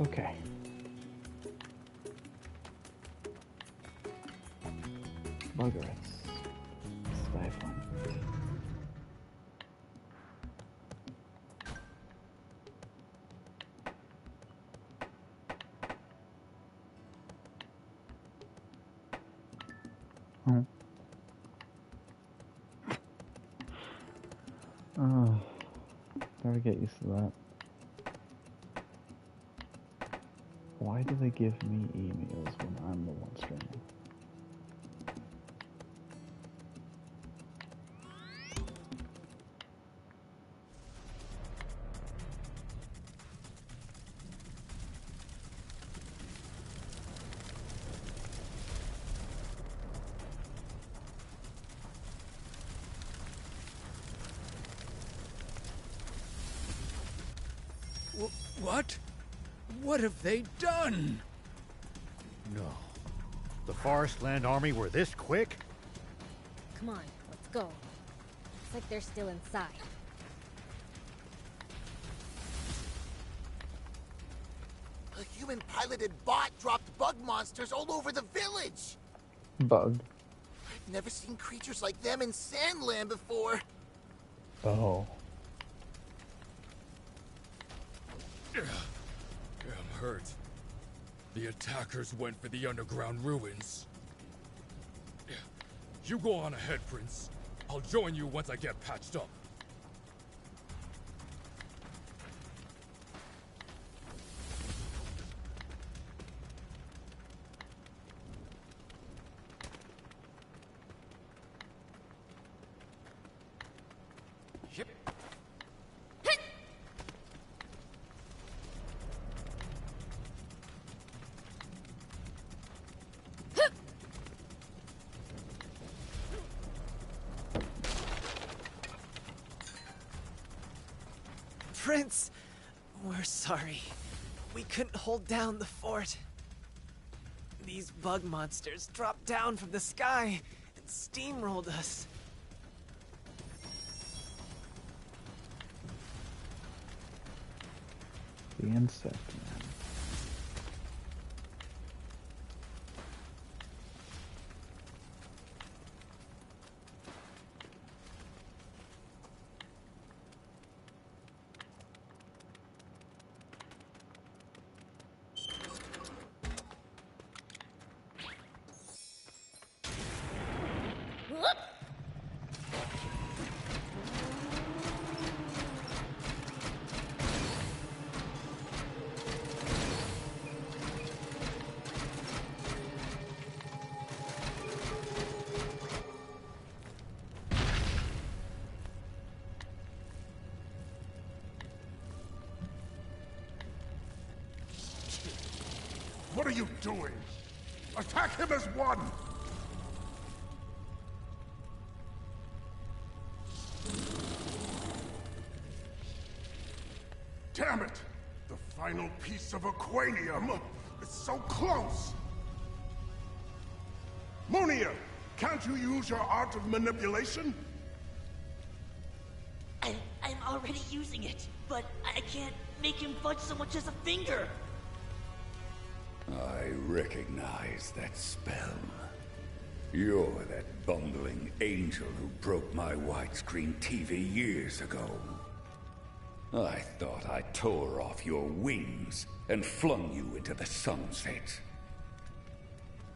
Okay. Buggerets. Stifling. Oh. Oh. Never get used to that. Why do they give me emails when I'm the one streaming? What? What have they done? No. The Forestland Army were this quick? Come on, let's go. Looks like they're still inside. A human-piloted bot dropped bug monsters all over the village! Bug. I've never seen creatures like them in Sandland before. Oh. I'm hurt. The attackers went for the underground ruins. You go on ahead, Prince. I'll join you once I get patched up. Prince, we're sorry. We couldn't hold down the fort. These bug monsters dropped down from the sky and steamrolled us. The insect man. What are you doing? Attack him as one! Damn it! The final piece of Aquanium is so close! Monia, can't you use your art of manipulation? I'm already using it, but I can't make him budge so much as a finger. I recognize that spell. You're that bumbling angel who broke my widescreen TV years ago. I thought I tore off your wings and flung you into the sunset.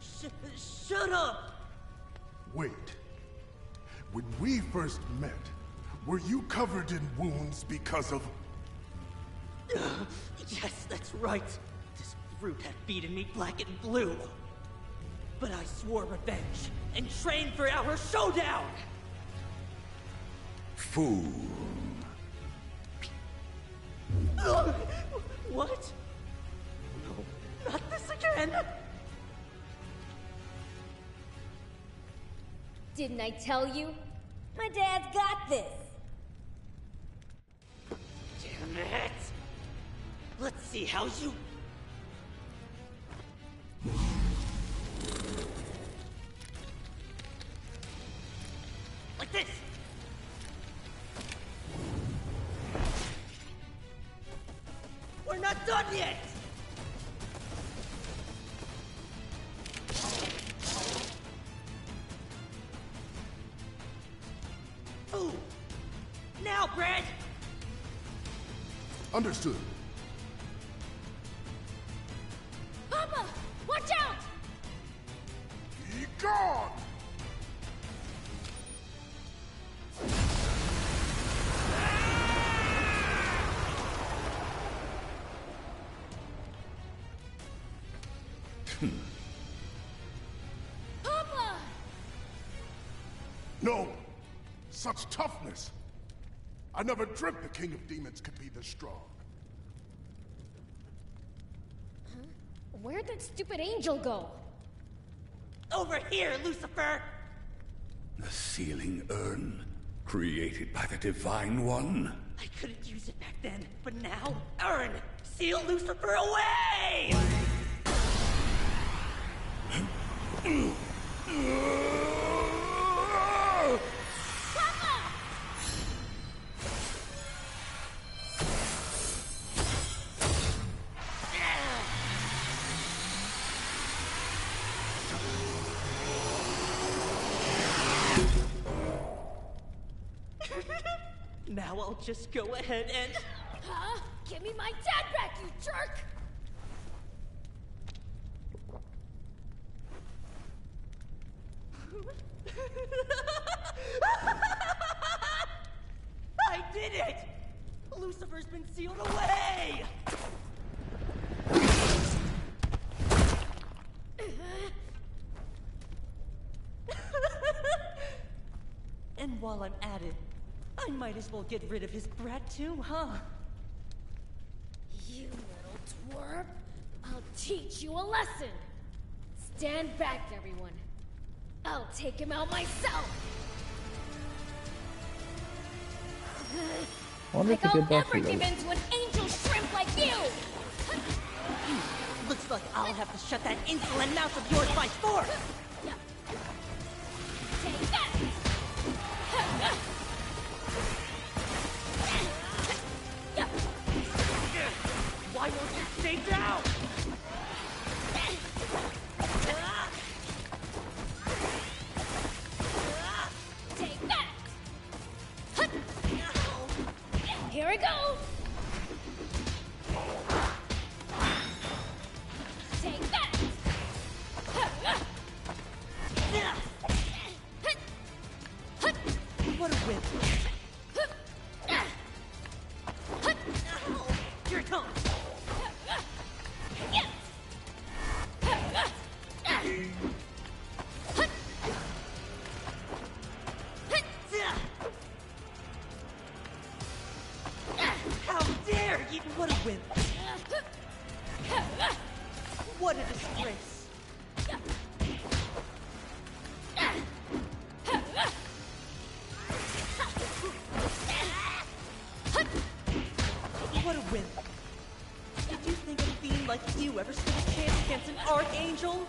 Shut up! Wait. When we first met, were you covered in wounds because of... Yes, that's right. This brute had beaten me black and blue. But I swore revenge and trained for our showdown! Fool. What? No, not this again! Didn't I tell you? My dad's got this! Damn it! Let's see how you... Like this! We're not done yet! Understood. Papa! Watch out! Be gone! Papa! No! Such toughness! I never dreamt the King of Demons could be this strong. Where'd that stupid angel go? Over here, Lucifer! The sealing urn, created by the Divine One. I couldn't use it back then, but now, Urn! Seal Lucifer away! Now I'll just go ahead and... Huh? Give me my dad back, you jerk! I did it! Lucifer's been sealed away! And while I'm at it, I might as well get rid of his brat too, huh? You little twerp! I'll teach you a lesson! Stand back, everyone. I'll take him out myself! I wonder if Like he I'll did that never for give you. in to an angel shrimp like you! Looks like I'll have to shut that insolent mouth of yours by force! Take that! Why won't you stay down? Take that! Here we go! Take that! What a whip! Here it comes! How dare you! What a whip! What a disgrace! What a wimp. Did you think a fiend like you ever stood a chance against an archangel?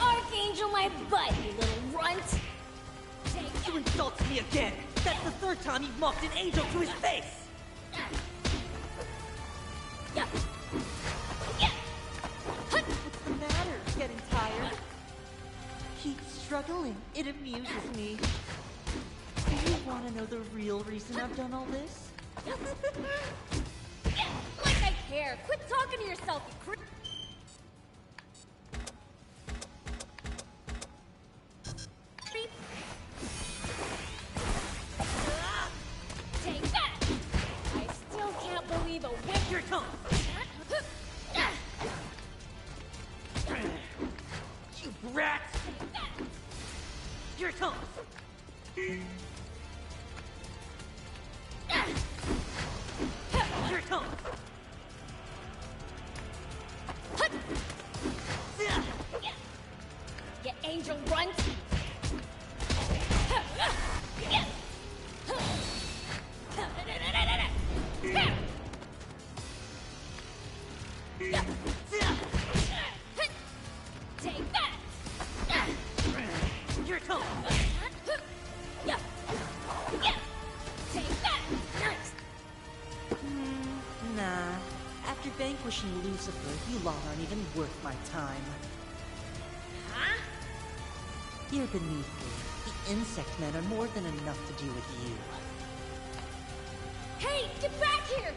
Archangel my butt, you little runt! Take You insult me again! That's the third time you've mocked an angel to his face! What's the matter? Getting tired? Keep struggling. It amuses me. Do you want to know the real reason I've done all this? Like I care! Quit talking to yourself, you creep! Take that! I still can't believe a whip Here it comes! You brat! Here it comes! Here it comes! You angel runt! Take that! Here it comes! Take that! Nah. After vanquishing Lucifer, you lot aren't even worth my time. Huh? You're beneath me. The insect men are more than enough to do with you. Hey, get back here!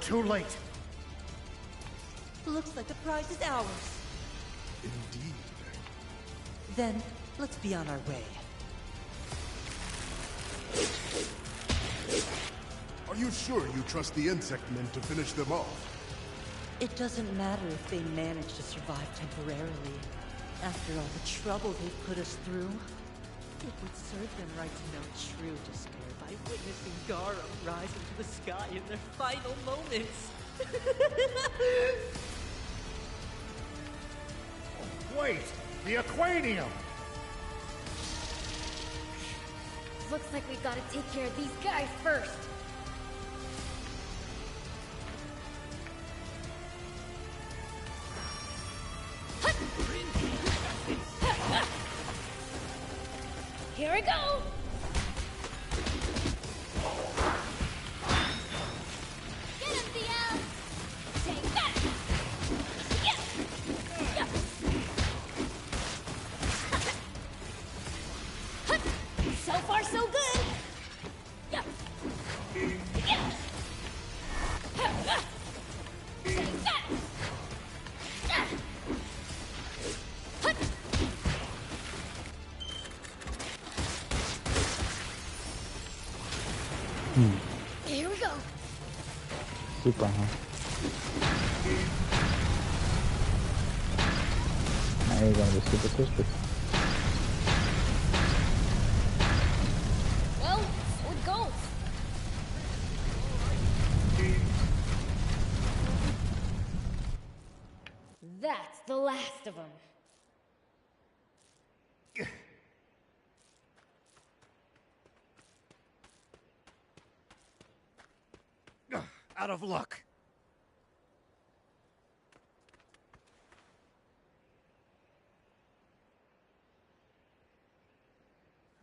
too late. Looks like the prize is ours. Indeed. Then, let's be on our way. Are you sure you trust the insect men to finish them off? It doesn't matter if they manage to survive temporarily. After all the trouble they've put us through, it would serve them right to know true despair by witnessing Garum rise into the sky in their final moments. Wait! The Aquanium! Looks like we gotta take care of these guys first. Here we go! Get him, DL! Take that! Yeah! Yeah! So far, so good! Yeah! Yeah! Take that! Here we go. Super, huh? Now you're gonna be super crispy. Well, so it goes. That's the last of them. Out of luck.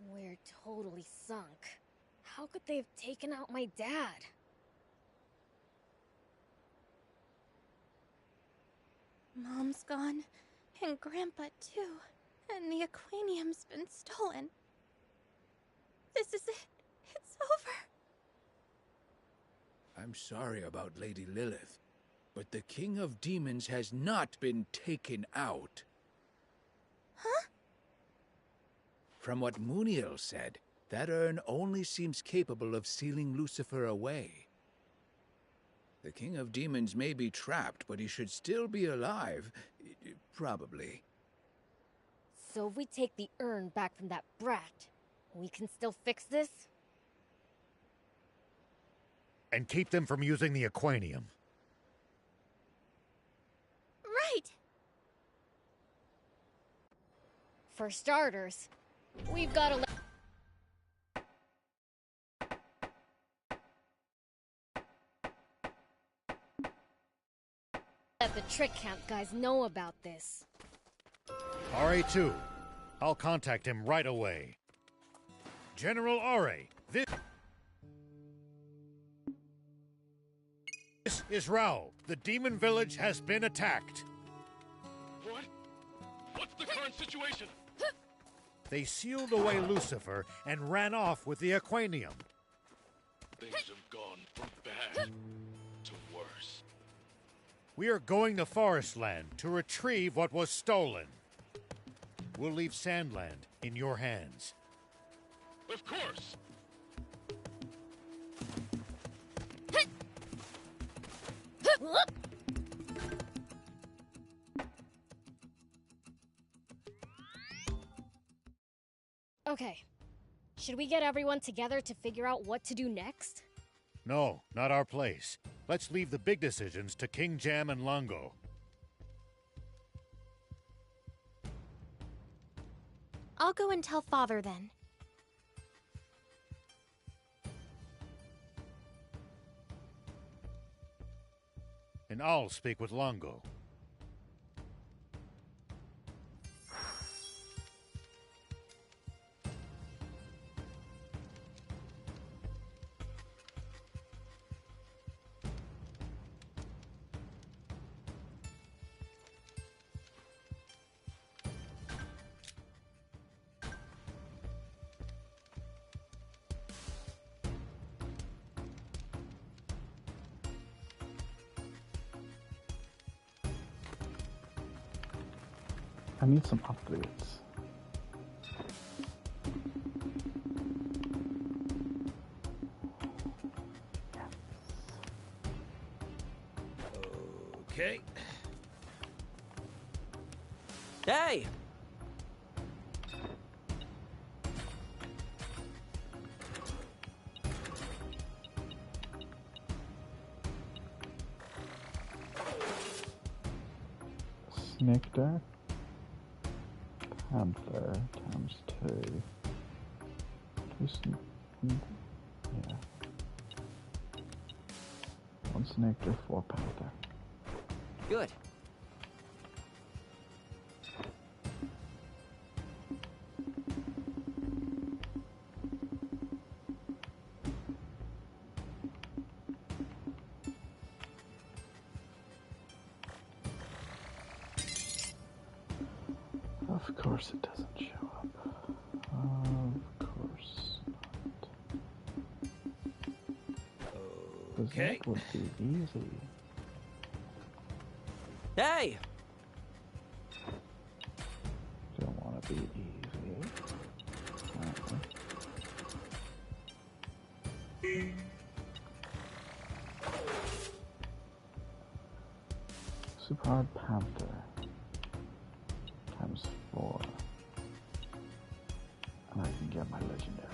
We're totally sunk. How could they have taken out my dad? Mom's gone, and Grandpa too, and the Aquanium's been stolen. This is it. It's over. I'm sorry about Lady Lilith, but the King of Demons has not been taken out. Huh? From what Muniel said, that urn only seems capable of sealing Lucifer away. The King of Demons may be trapped, but he should still be alive. Probably. So if we take the urn back from that brat, we can still fix this? And keep them from using the Aquanium. Right! For starters, we've got to let the Trick Camp guys know about this. RA2. I'll contact him right away. General RA, this is Rao. The demon village has been attacked. What? What's the current situation? They sealed away Lucifer and ran off with the Aquanium. Things have gone from bad to worse. We are going to Forestland to retrieve what was stolen. We'll leave Sandland in your hands. Of course! Okay. Should we get everyone together to figure out what to do next? No, not our place. Let's leave the big decisions to King Jam and Longo. I'll go and tell Father then. And I'll speak with Longo. I need some upgrades. Okay. Hey! Snictor. Panther times 2. Yeah. 1 Snictor, 4 Panther. Good. Of course it doesn't show up. Of course not. Okay. That would be easy. Hey! Don't want to be easy. Super Hard Panther times 4. And I can get my legendaries.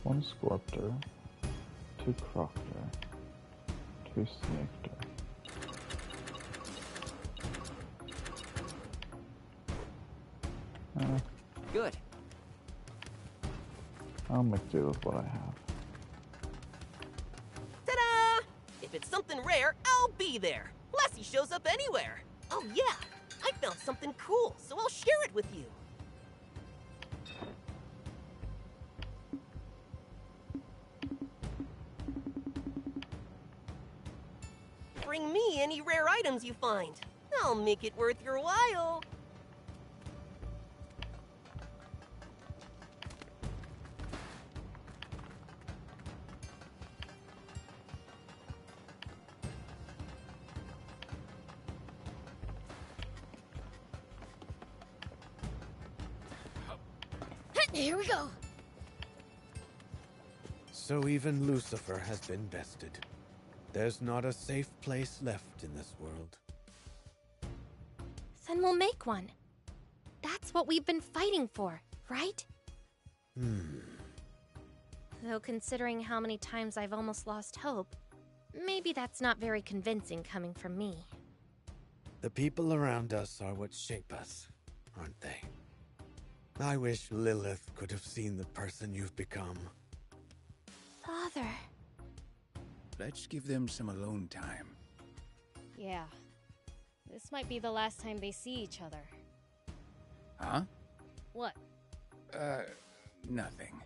One Scorptor, 2 Croctor, 2 Snictor. Good. I'll make do with what I have. Ta-da! If it's something rare, I'll be there. Lassie shows up anywhere. Oh yeah, I found something cool, so I'll share it with you. Bring me any rare items you find. I'll make it worth your while. Here we go. So even Lucifer has been bested. There's not a safe place left in this world. Then we'll make one. That's what we've been fighting for, right? Though considering how many times I've almost lost hope, maybe that's not very convincing coming from me. The people around us are what shape us, aren't they? I wish Lilith could have seen the person you've become. Father. Let's give them some alone time. Yeah. This might be the last time they see each other. Huh? What? Nothing.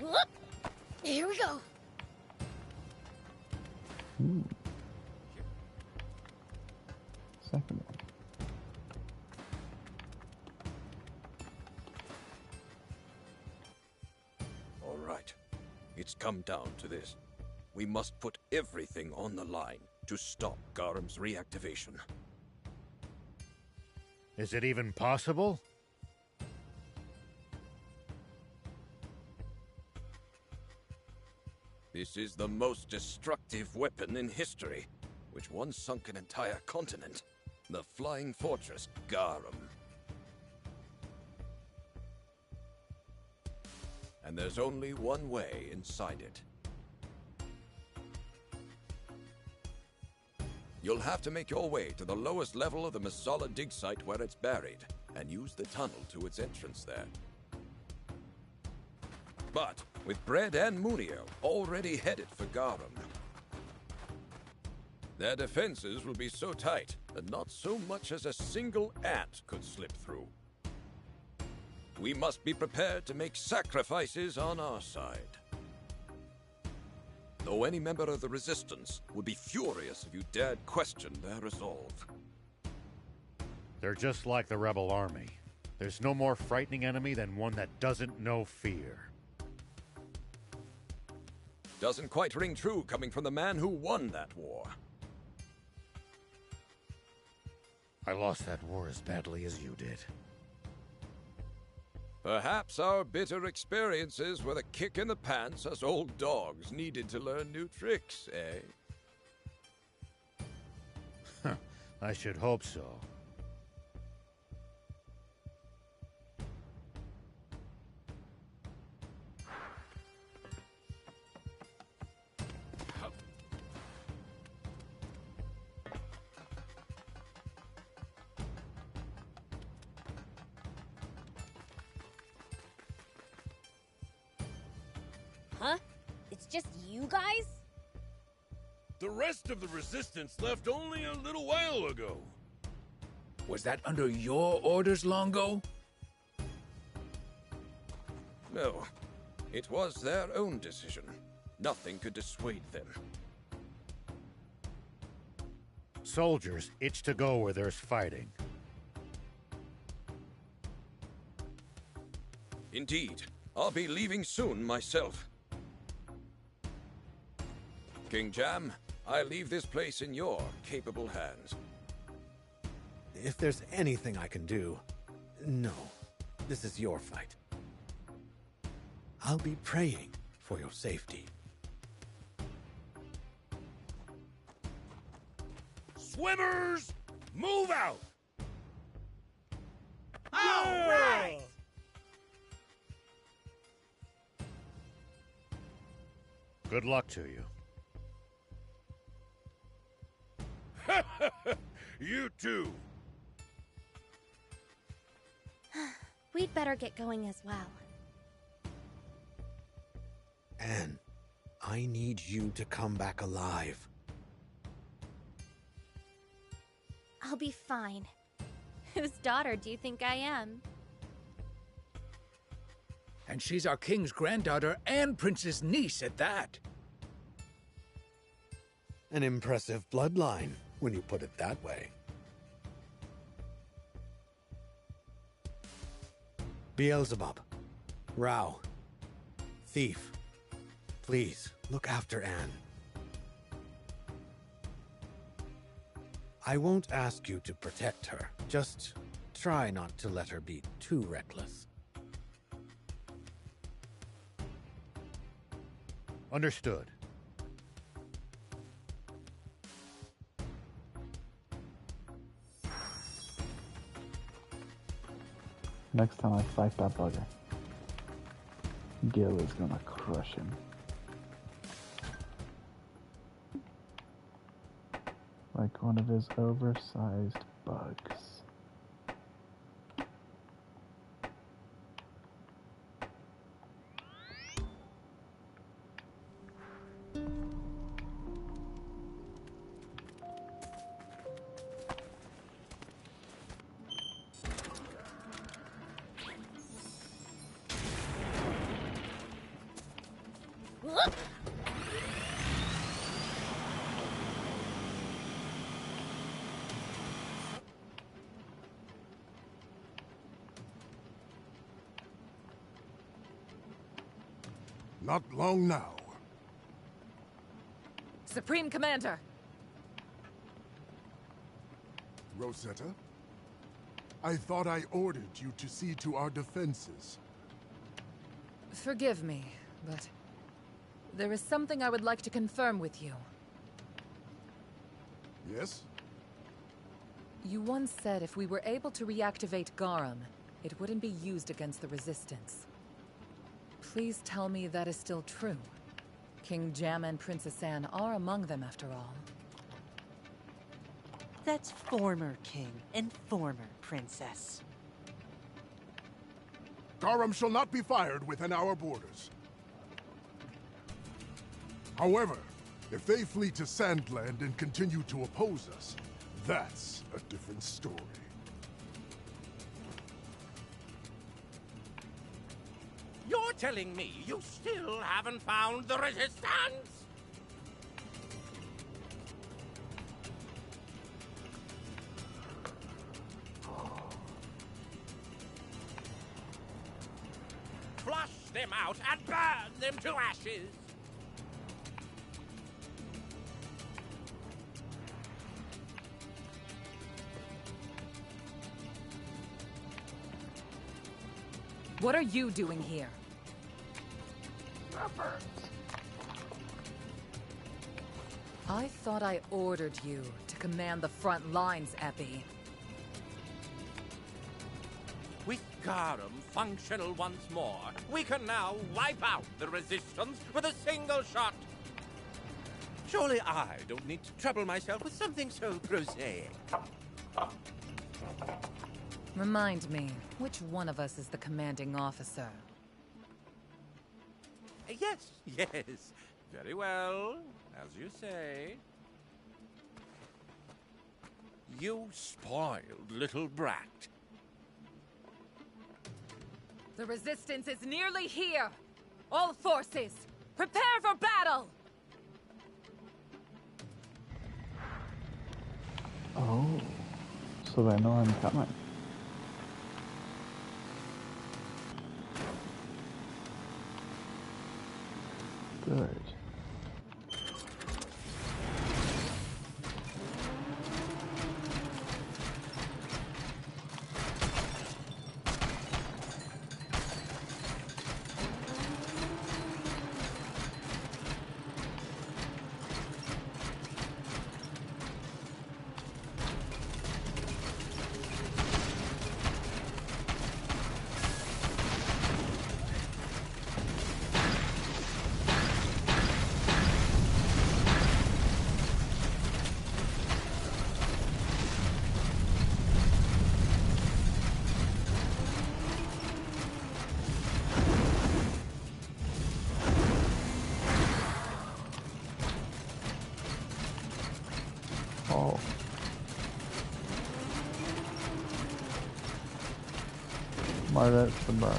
Whoop! Here we go. Second one. All right. It's come down to this. We must put everything on the line to stop Garam's reactivation. Is it even possible? This is the most destructive weapon in history, which once sunk an entire continent. The Flying Fortress Garam. And there's only one way inside it. You'll have to make your way to the lowest level of the Masala dig site where it's buried, and use the tunnel to its entrance there. But with Bread and Munio already headed for Garam, Their defenses will be so tight that not so much as a single ant could slip through. We must be prepared to make sacrifices on our side. Though any member of the Resistance would be furious if you dared question their resolve. They're just like the Rebel Army. There's no more frightening enemy than one that doesn't know fear. Doesn't quite ring true coming from the man who won that war. I lost that war as badly as you did. Perhaps our bitter experiences were the kick in the pants us old dogs needed to learn new tricks, eh? I should hope so. Huh? It's just you guys? The rest of the Resistance left only a little while ago. Was that under your orders, Longo? No. It was their own decision. Nothing could dissuade them. Soldiers itch to go where there's fighting. Indeed. I'll be leaving soon myself. King Jam, I leave this place in your capable hands. If there's anything I can do, no. This is your fight. I'll be praying for your safety. Swimmers, move out! All right! Good luck to you. You too. We'd better get going as well. Anne, I need you to come back alive. I'll be fine. Whose daughter do you think I am? And she's our king's granddaughter and prince's niece at that. An impressive bloodline, when you put it that way. Beelzebub, Rao, Thief, please look after Anne. I won't ask you to protect her. Just try not to let her be too reckless. Understood. Next time I fight that bugger, Gil is gonna crush him. Like one of his oversized bugs. Not long now. Supreme Commander! Rosetta? I thought I ordered you to see to our defenses. Forgive me, but there is something I would like to confirm with you. Yes? You once said if we were able to reactivate Garum, it wouldn't be used against the Resistance. Please tell me that is still true. King Jam and Princess Anne are among them, after all. That's former king and former princess. Garum shall not be fired within our borders. However, If they flee to Sandland and continue to oppose us, that's a different story. You're telling me you still haven't found the Resistance? Flush them out and burn them to ashes! What are you doing here? I thought I ordered you to command the front lines, Epi. With Garum functional once more, we can now wipe out the Resistance with a single shot. Surely I don't need to trouble myself with something so prosaic. Remind me, which one of us is the commanding officer? Yes, yes. Very well, as you say. You spoiled little brat. The Resistance is nearly here! All forces, prepare for battle! Oh, so they know I'm coming. Good. Oh. My, that's the burn.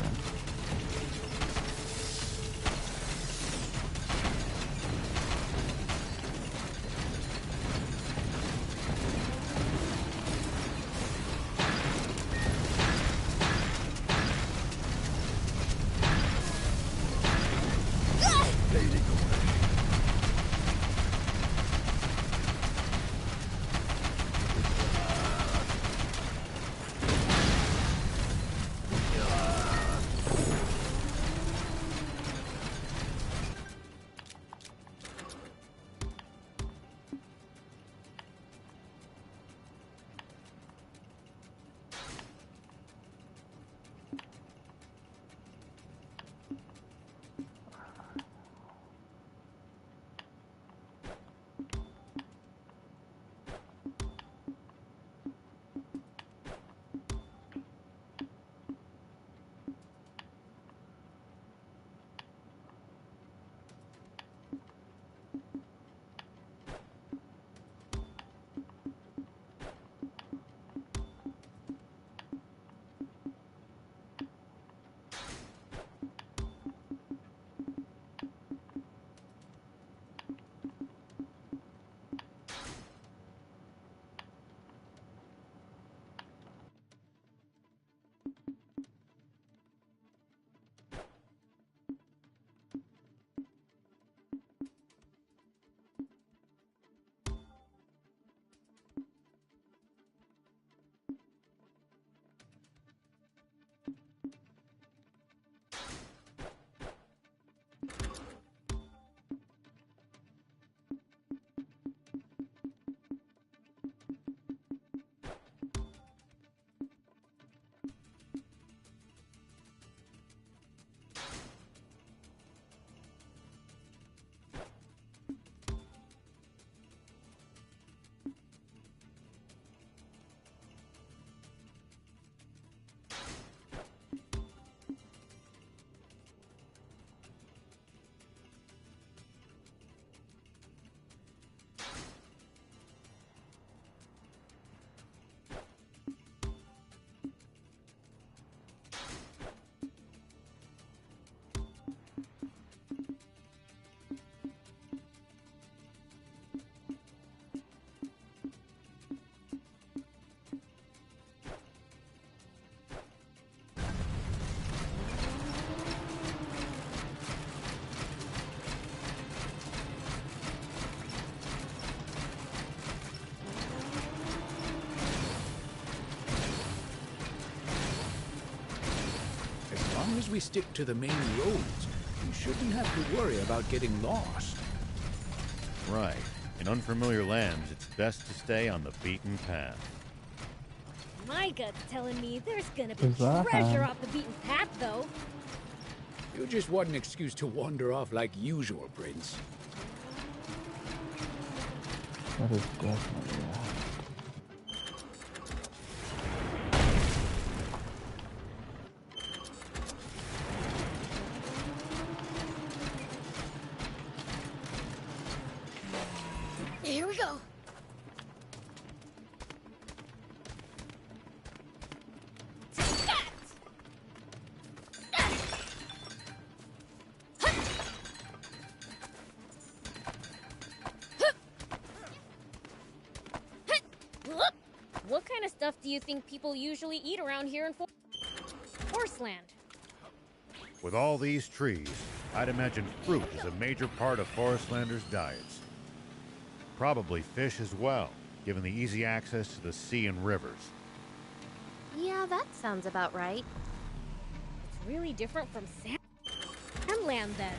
we stick to the main roads, we shouldn't have to worry about getting lost. Right. In unfamiliar lands, it's best to stay on the beaten path. My gut's telling me there's gonna be Is that treasure how- off the beaten path, though. You just want an excuse to wander off like usual, Prince. That is definitely a... Here we go. Take that! What kind of stuff do you think people usually eat around here in Forestland? With all these trees, I'd imagine fruit is a major part of Forestlanders' diets. Probably fish as well, given the easy access to the sea and rivers. Yeah, that sounds about right. It's really different from Sandland, then.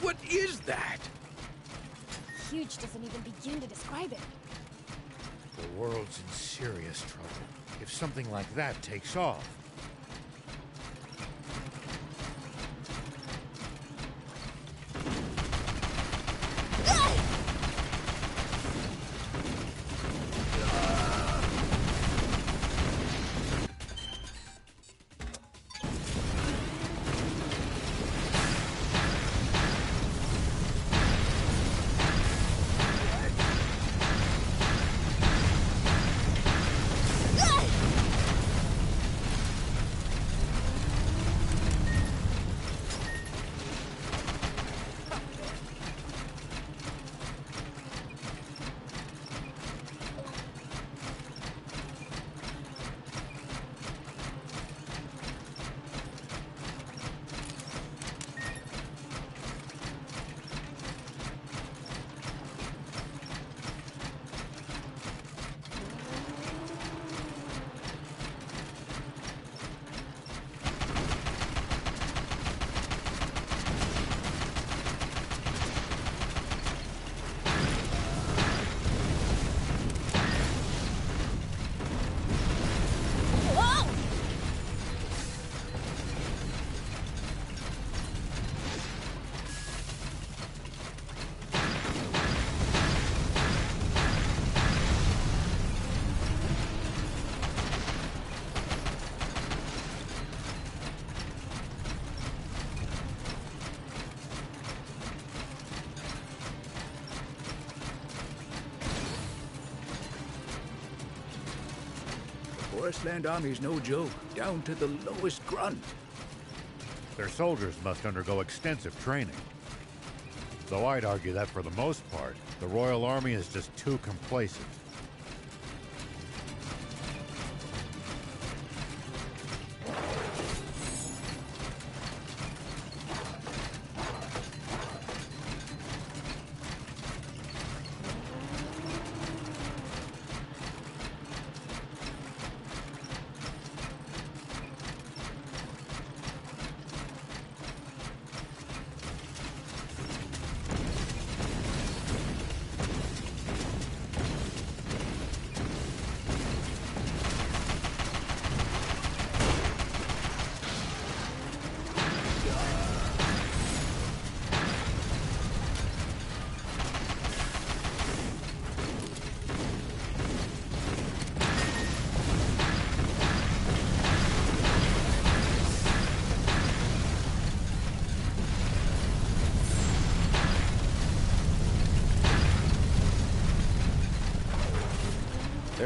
What is that? Huge doesn't even begin to describe it. The world's in serious trouble if something like that takes off. Forestland Army's no joke, down to the lowest grunt. Their soldiers must undergo extensive training. Though I'd argue that for the most part, the Royal Army is just too complacent.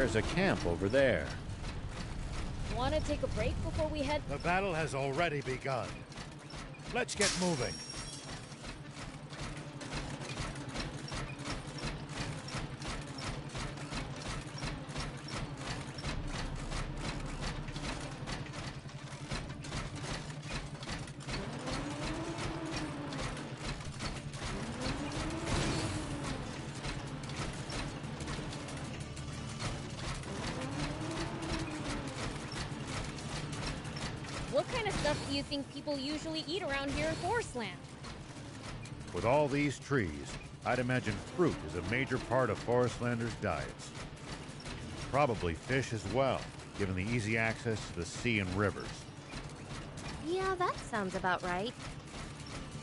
There's a camp over there. Want to take a break before we head? The battle has already begun. Let's get moving. What kind of stuff do you think people usually eat around here in Forestland? With all these trees, I'd imagine fruit is a major part of Forestlanders' diets. Probably fish as well, given the easy access to the sea and rivers. Yeah, that sounds about right.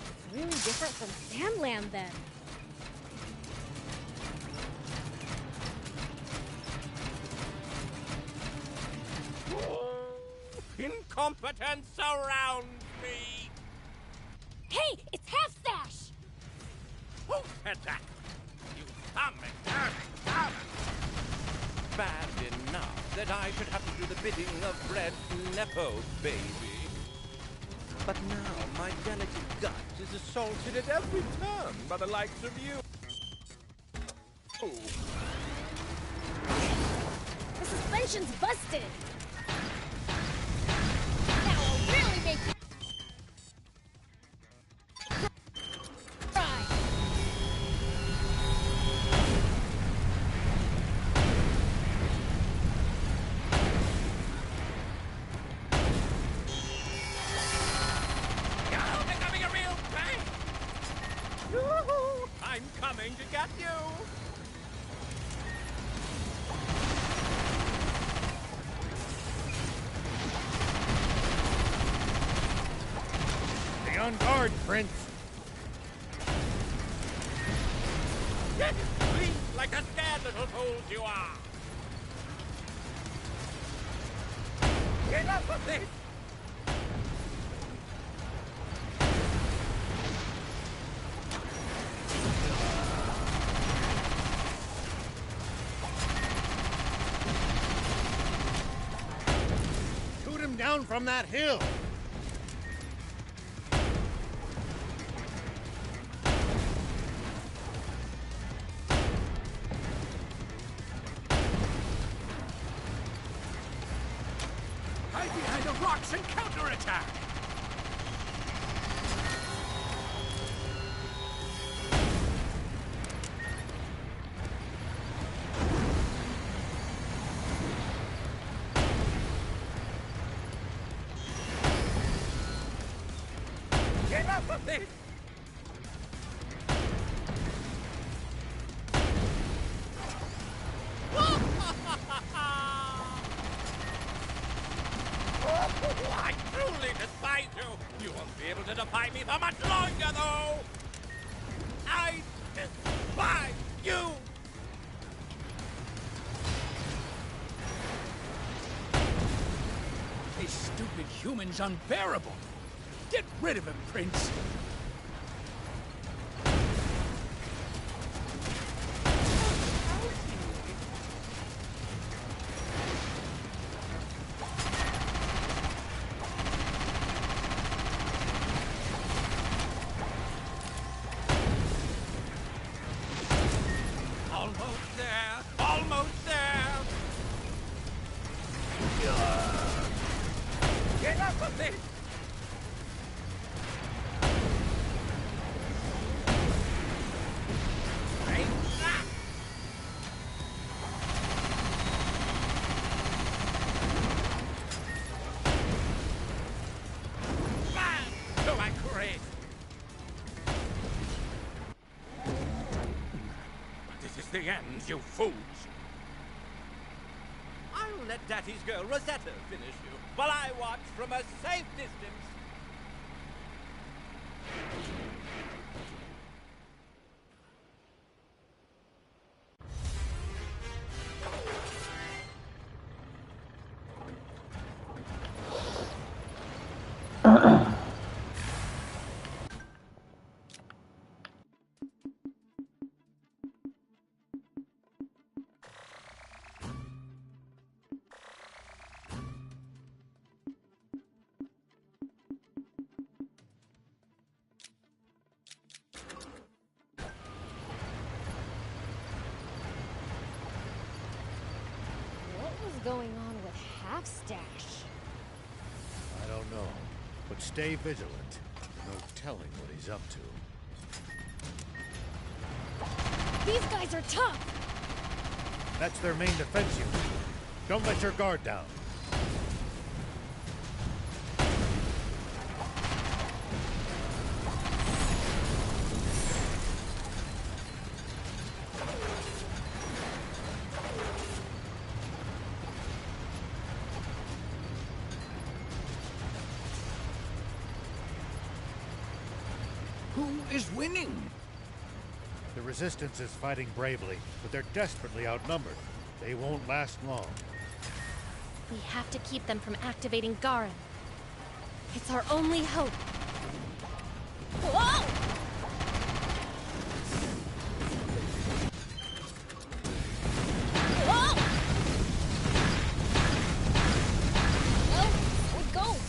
It's really different from Sandland then. Incompetence surrounds me! Hey, it's Half-Stash! Who said that? You stomach! Bad enough that I should have to do the bidding of Red Nepo Baby. But now my delicate gut is assaulted at every turn by the likes of you. Oh. The suspension's busted! Now I'll really make you cry! You're becoming a real pain! Yoo-hoo! I'm coming to get you! Stay on guard, Prince. Get please, like the scared little fools you are! Get up with this! Shoot him down from that hill. Hide behind the rocks and counterattack! Get up with this! Oh, I truly despise you! You won't be able to defy me for much longer, though! I despise you! This stupid human's unbearable! Get rid of him, Prince! Almost there! Almost there! Get up with this! Take that! Bang! So accurate! This is the end, you fools! I'll let Daddy's girl Rosetta finish you, while I watch from a safe distance. going on with Half-Stash? I don't know, but stay vigilant. No telling what he's up to. These guys are tough! That's their main defense unit. Don't let your guard down. Who is winning? The Resistance is fighting bravely, but they're desperately outnumbered. They won't last long. We have to keep them from activating Garum. It's our only hope. Whoa! Whoa! Well, it goes.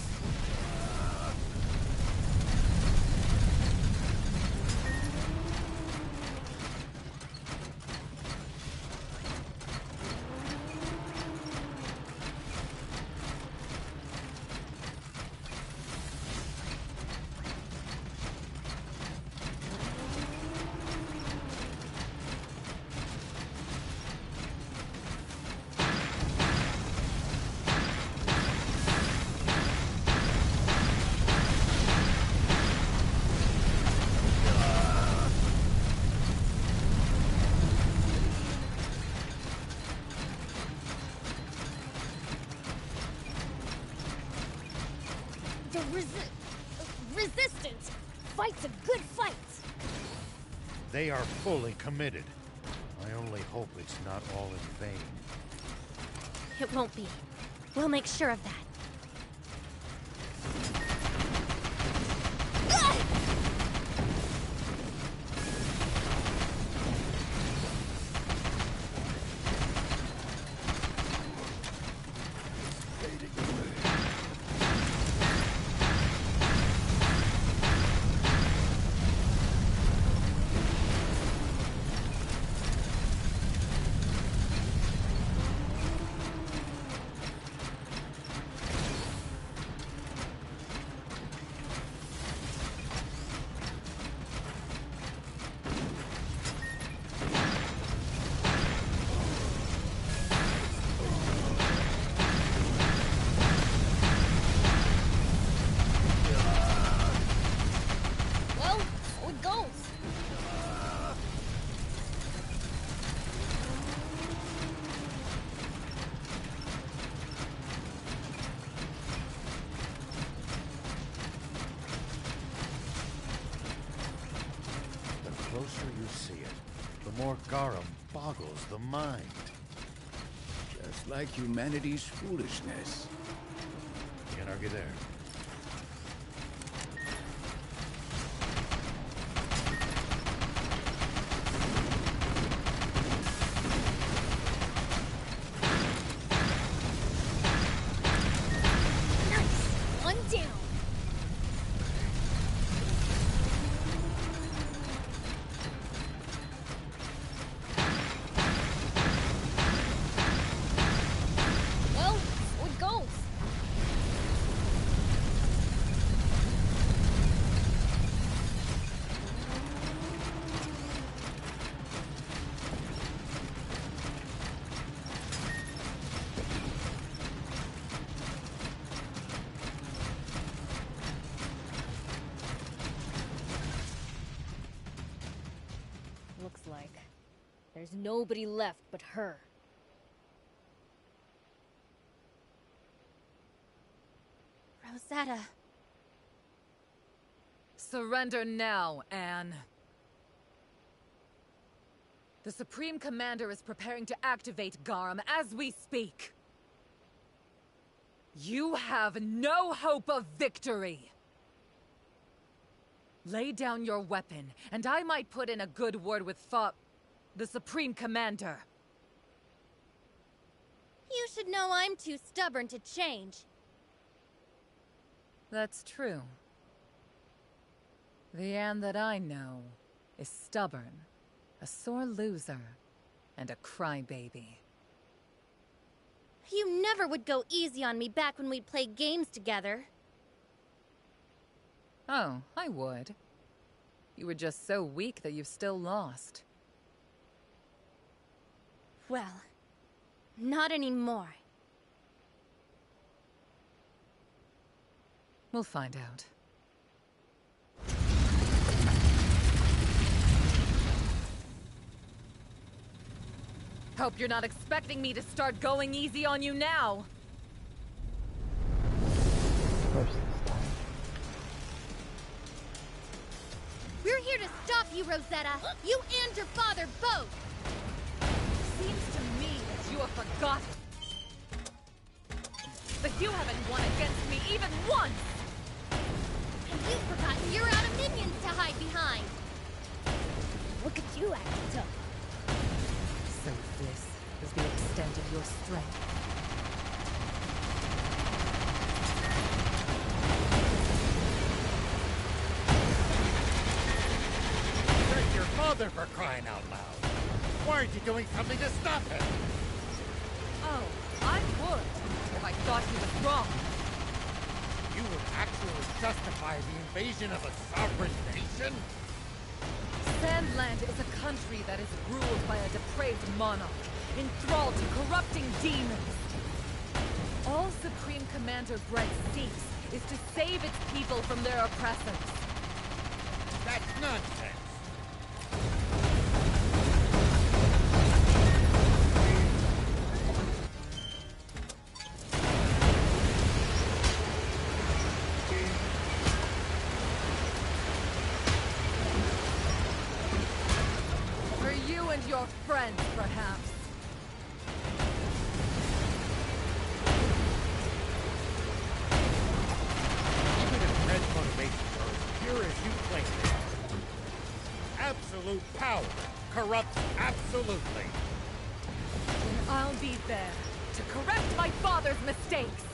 The Resistance fights a good fight. They are fully committed. I only hope it's not all in vain. It won't be. We'll make sure of that. Well, so it goes. The closer you see it, the more Garum boggles the mind. Just like humanity's foolishness. Can't argue there. Nice! One down. Well, so it goes. Looks like there's nobody left but her. Rosetta. Surrender now, Anne. The Supreme Commander is preparing to activate Garum as we speak. You have no hope of victory. Lay down your weapon, and I might put in a good word with the Supreme Commander. You should know I'm too stubborn to change. That's true. The Anne that I know is stubborn, a sore loser, and a crybaby. You never would go easy on me back when we'd play games together. Oh, I would. You were just so weak that you've still lost. Well, not anymore. We'll find out. Hope you're not expecting me to start going easy on you now. We're here to stop you, Rosetta! You and your father both! Seems to me that you have forgotten that you haven't won against me even once! And you've forgotten you're out of minions to hide behind! Look at you acting tough. So this is the extent of your strength. That's your father, for crying out loud! Why aren't you doing something to stop him? Oh, I would, if I thought he was wrong. You would actually justify the invasion of a sovereign nation? Sandland is a country that is ruled by a depraved monarch, enthralled to corrupting demons. All Supreme Commander Brett seeks is to save its people from their oppressors. That's nonsense! For you and your friends, perhaps. Even if Red's motivations are as pure as you claim they are, absolute power corrupts absolutely. And I'll be there to correct my father's mistakes.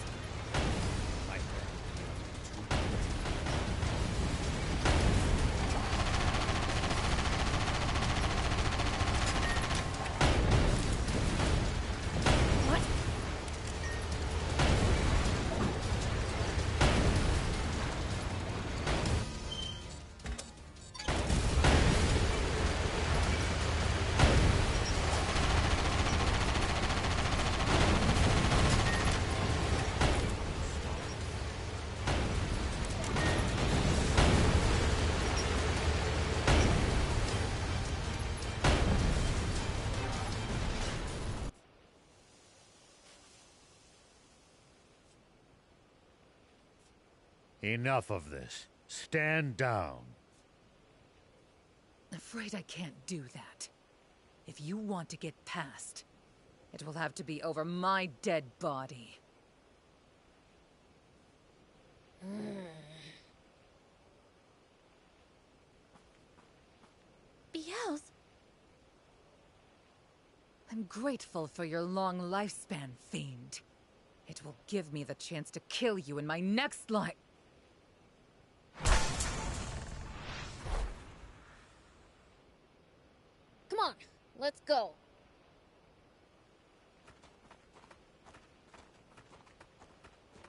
Enough of this. Stand down. Afraid I can't do that. If you want to get past, it will have to be over my dead body. Beelze! I'm grateful for your long lifespan, Fiend. It will give me the chance to kill you in my next life. Come on, let's go.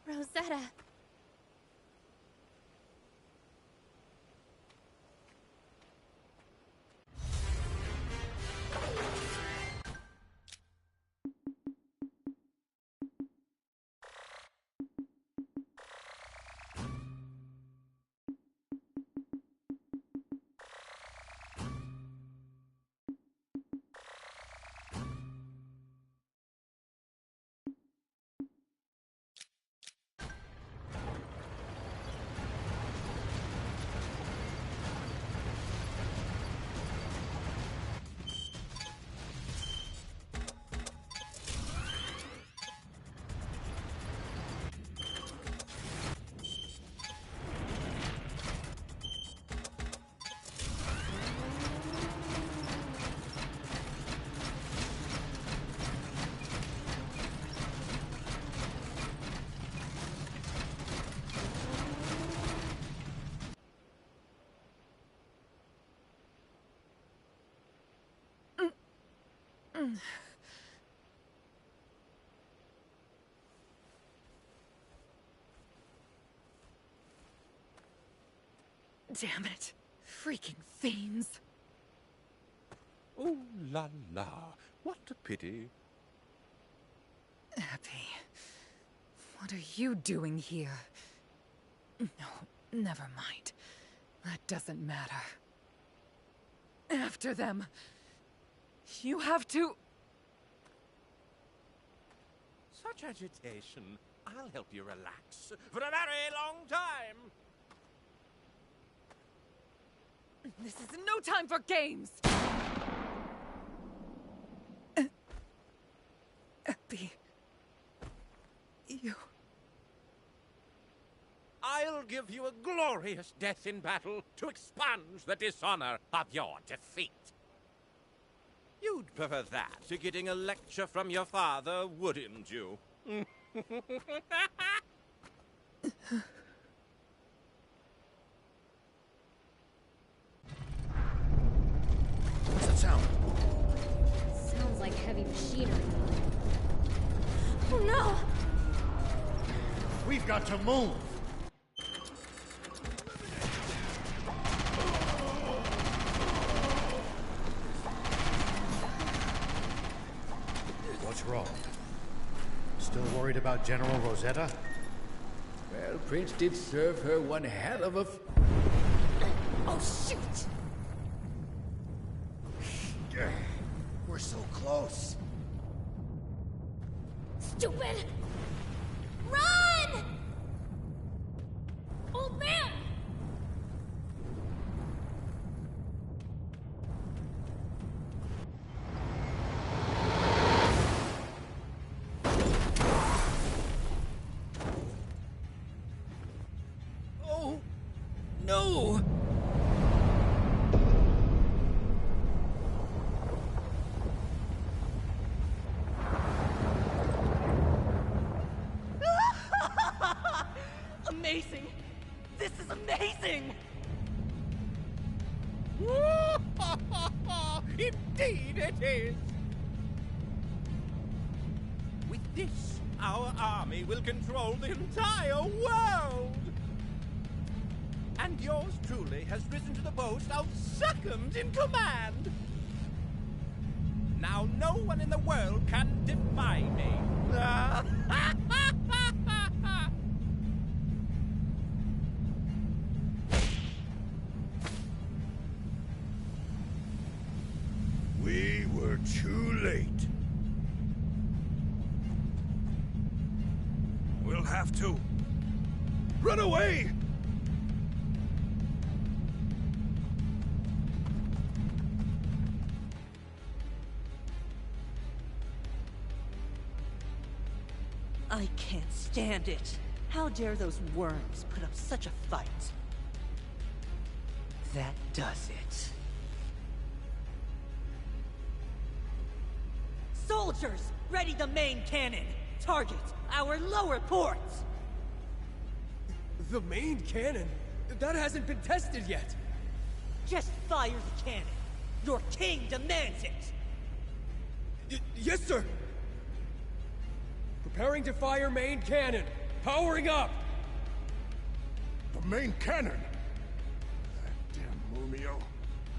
Rosetta. Damn it. Freaking fiends. Ooh la la. What a pity. Abby, what are you doing here? No, never mind. That doesn't matter. After them. You have to... Such agitation. I'll help you relax for a very long time. This is no time for games! Abby... You... I'll give you a glorious death in battle to expunge the dishonor of your defeat. You'd prefer that to getting a lecture from your father, wouldn't you? What's that sound? Sounds like heavy machinery. Oh no! We've got to move! What's wrong? Still worried about General Rosetta? Well, Prince did serve her one hell of a... Oh, shoot! We're so close. Stupid! Run! Old man! Oh, no! Amazing! This is amazing! Indeed it is! With this, our army will control the entire world! And yours truly has risen to the boast of second in command! Now no one in the world can defy me! We were too late. We'll have to run away! I can't stand it. How dare those worms put up such a fight? That does it. Soldiers, ready the main cannon. Target our lower ports. The main cannon? That hasn't been tested yet. Just fire the cannon. Your king demands it. Yes, sir! Preparing to fire main cannon. Powering up! The main cannon? That damn Mumio.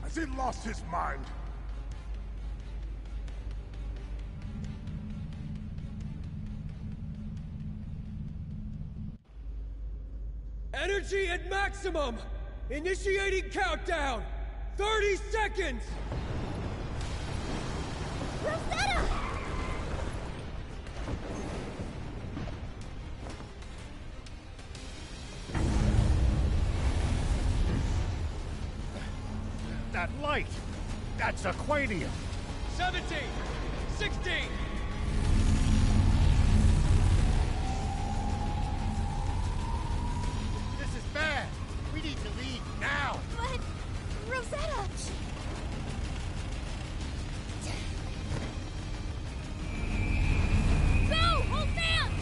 Has he lost his mind? Energy at maximum! Initiating countdown! 30 seconds! Rosetta! That light! That's Aquanium! 17! 16! This is bad. We need to leave now. But... Rosetta! Go! Hold fast!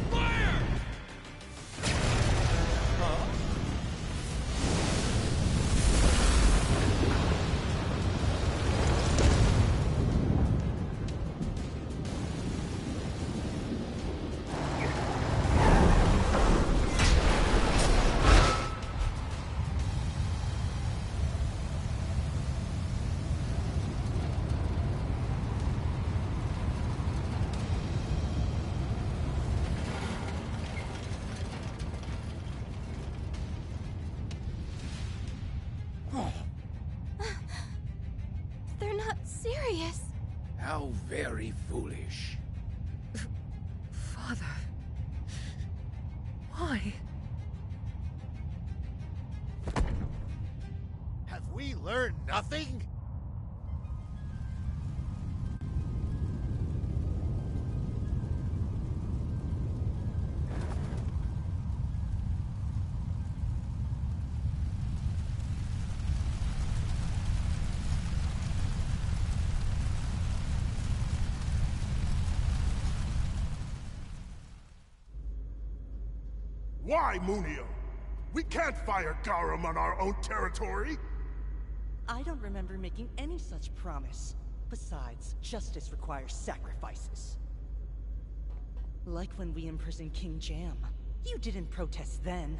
Fire! Huh? Why? Have we learned nothing? Why, Munio? We can't fire Garum on our own territory! I don't remember making any such promise. Besides, justice requires sacrifices. Like when we imprisoned King Jam. You didn't protest then.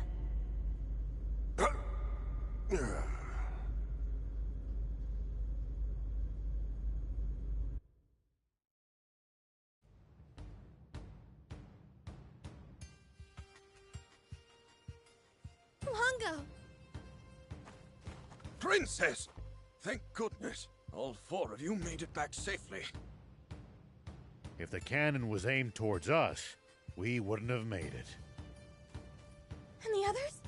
Longo! Princess! Thank goodness. All four of you made it back safely. If the cannon was aimed towards us, we wouldn't have made it. And the others?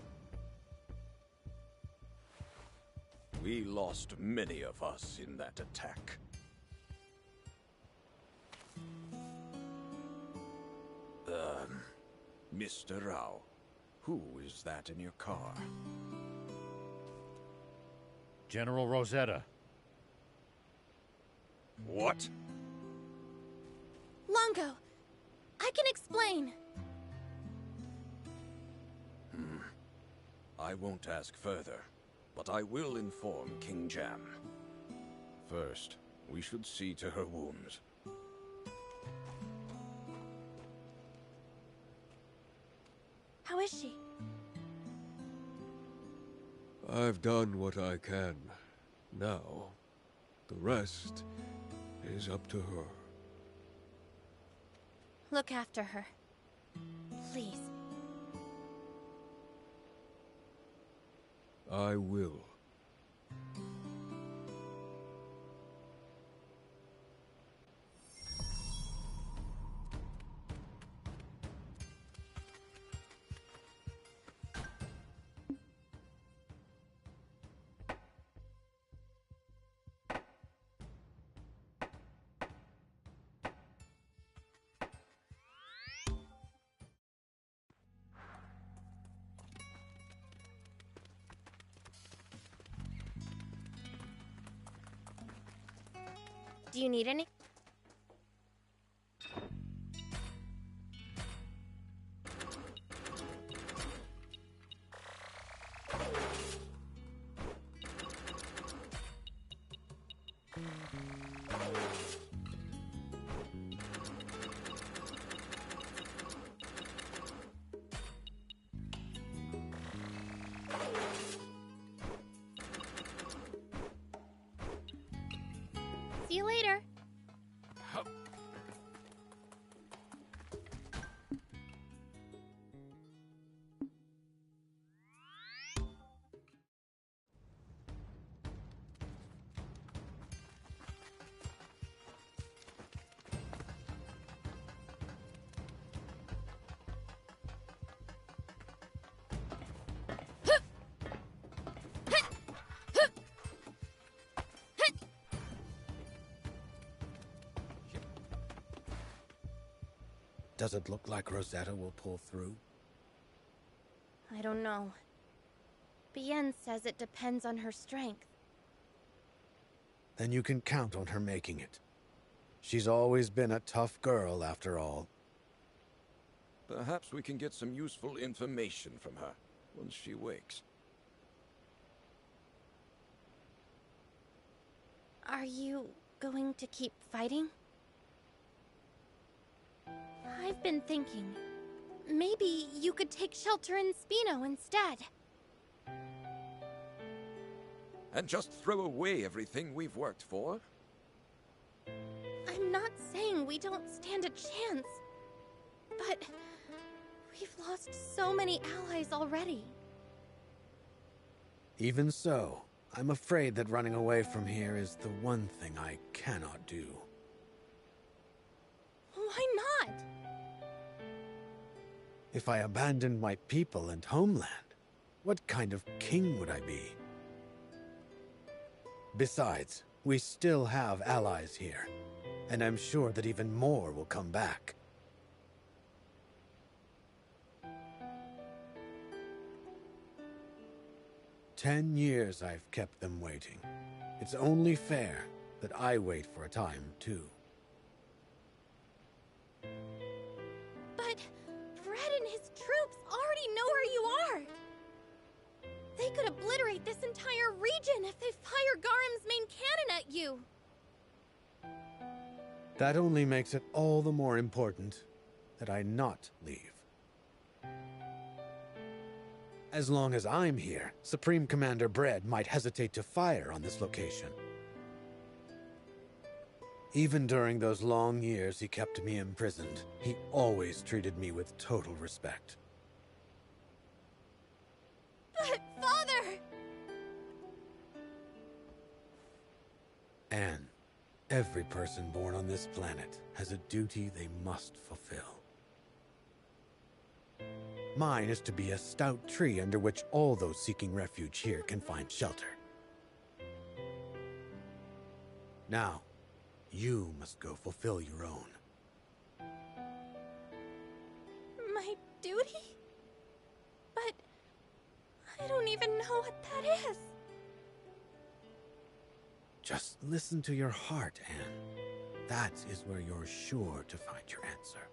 We lost many of us in that attack. Mr. Rao, who is that in your car? General Rosetta. What? Longo, I can explain. I won't ask further, but I will inform King Jam. First, we should see to her wounds. How is she? I've done what I can. Now, the rest is up to her. Look after her. Please. I will. Do you need any? See you later. Does it look like Rosetta will pull through? I don't know. Bien says it depends on her strength. Then you can count on her making it. She's always been a tough girl, after all. Perhaps we can get some useful information from her once she wakes. Are you going to keep fighting? I've been thinking, maybe you could take shelter in Spino instead. And just throw away everything we've worked for? I'm not saying we don't stand a chance, but we've lost so many allies already. Even so, I'm afraid that running away from here is the one thing I cannot do. Why not? If I abandoned my people and homeland, what kind of king would I be? Besides, we still have allies here, and I'm sure that even more will come back. "10 years I've kept them waiting. It's only fair that I wait for a time, too." But Fred and his troops already know where you are! They could obliterate this entire region if they fire Garam's main cannon at you! That only makes it all the more important that I not leave. As long as I'm here, Supreme Commander Bread might hesitate to fire on this location. Even during those long years he kept me imprisoned, he always treated me with total respect. But, Father! Anne, every person born on this planet has a duty they must fulfill. Mine is to be a stout tree under which all those seeking refuge here can find shelter. Now, you must go fulfill your own. My duty? But I don't even know what that is. Just listen to your heart, Anne. That is where you're sure to find your answer.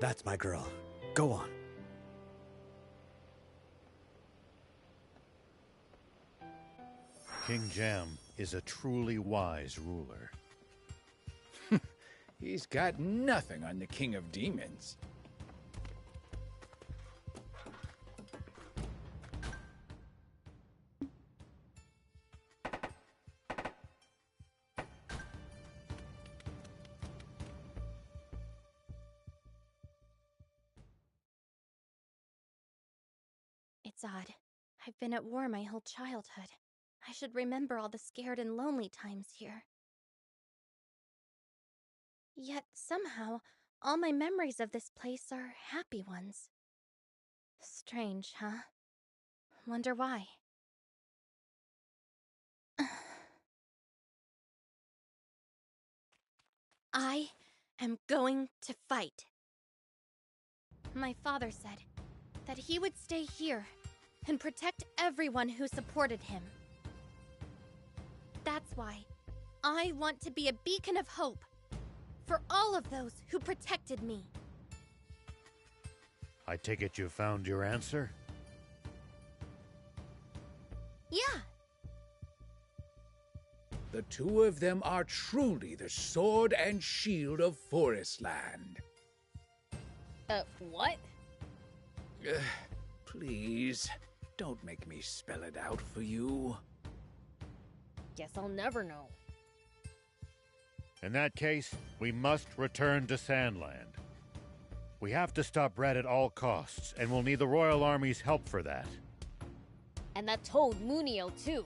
That's my girl. Go on. King Jem is a truly wise ruler. He's got nothing on the King of Demons. It's odd. I've been at war my whole childhood. I should remember all the scared and lonely times here. Yet somehow, all my memories of this place are happy ones. Strange, huh? Wonder why. I am going to fight. My father said that he would stay here and protect everyone who supported him. That's why I want to be a beacon of hope for all of those who protected me. I take it you found your answer? Yeah. The two of them are truly the sword and shield of Forestland. What? Please, don't make me spell it out for you. Guess I'll never know. In that case, we must return to Sandland. We have to stop Red at all costs, and we'll need the Royal Army's help for that. And that toad Muniel, too.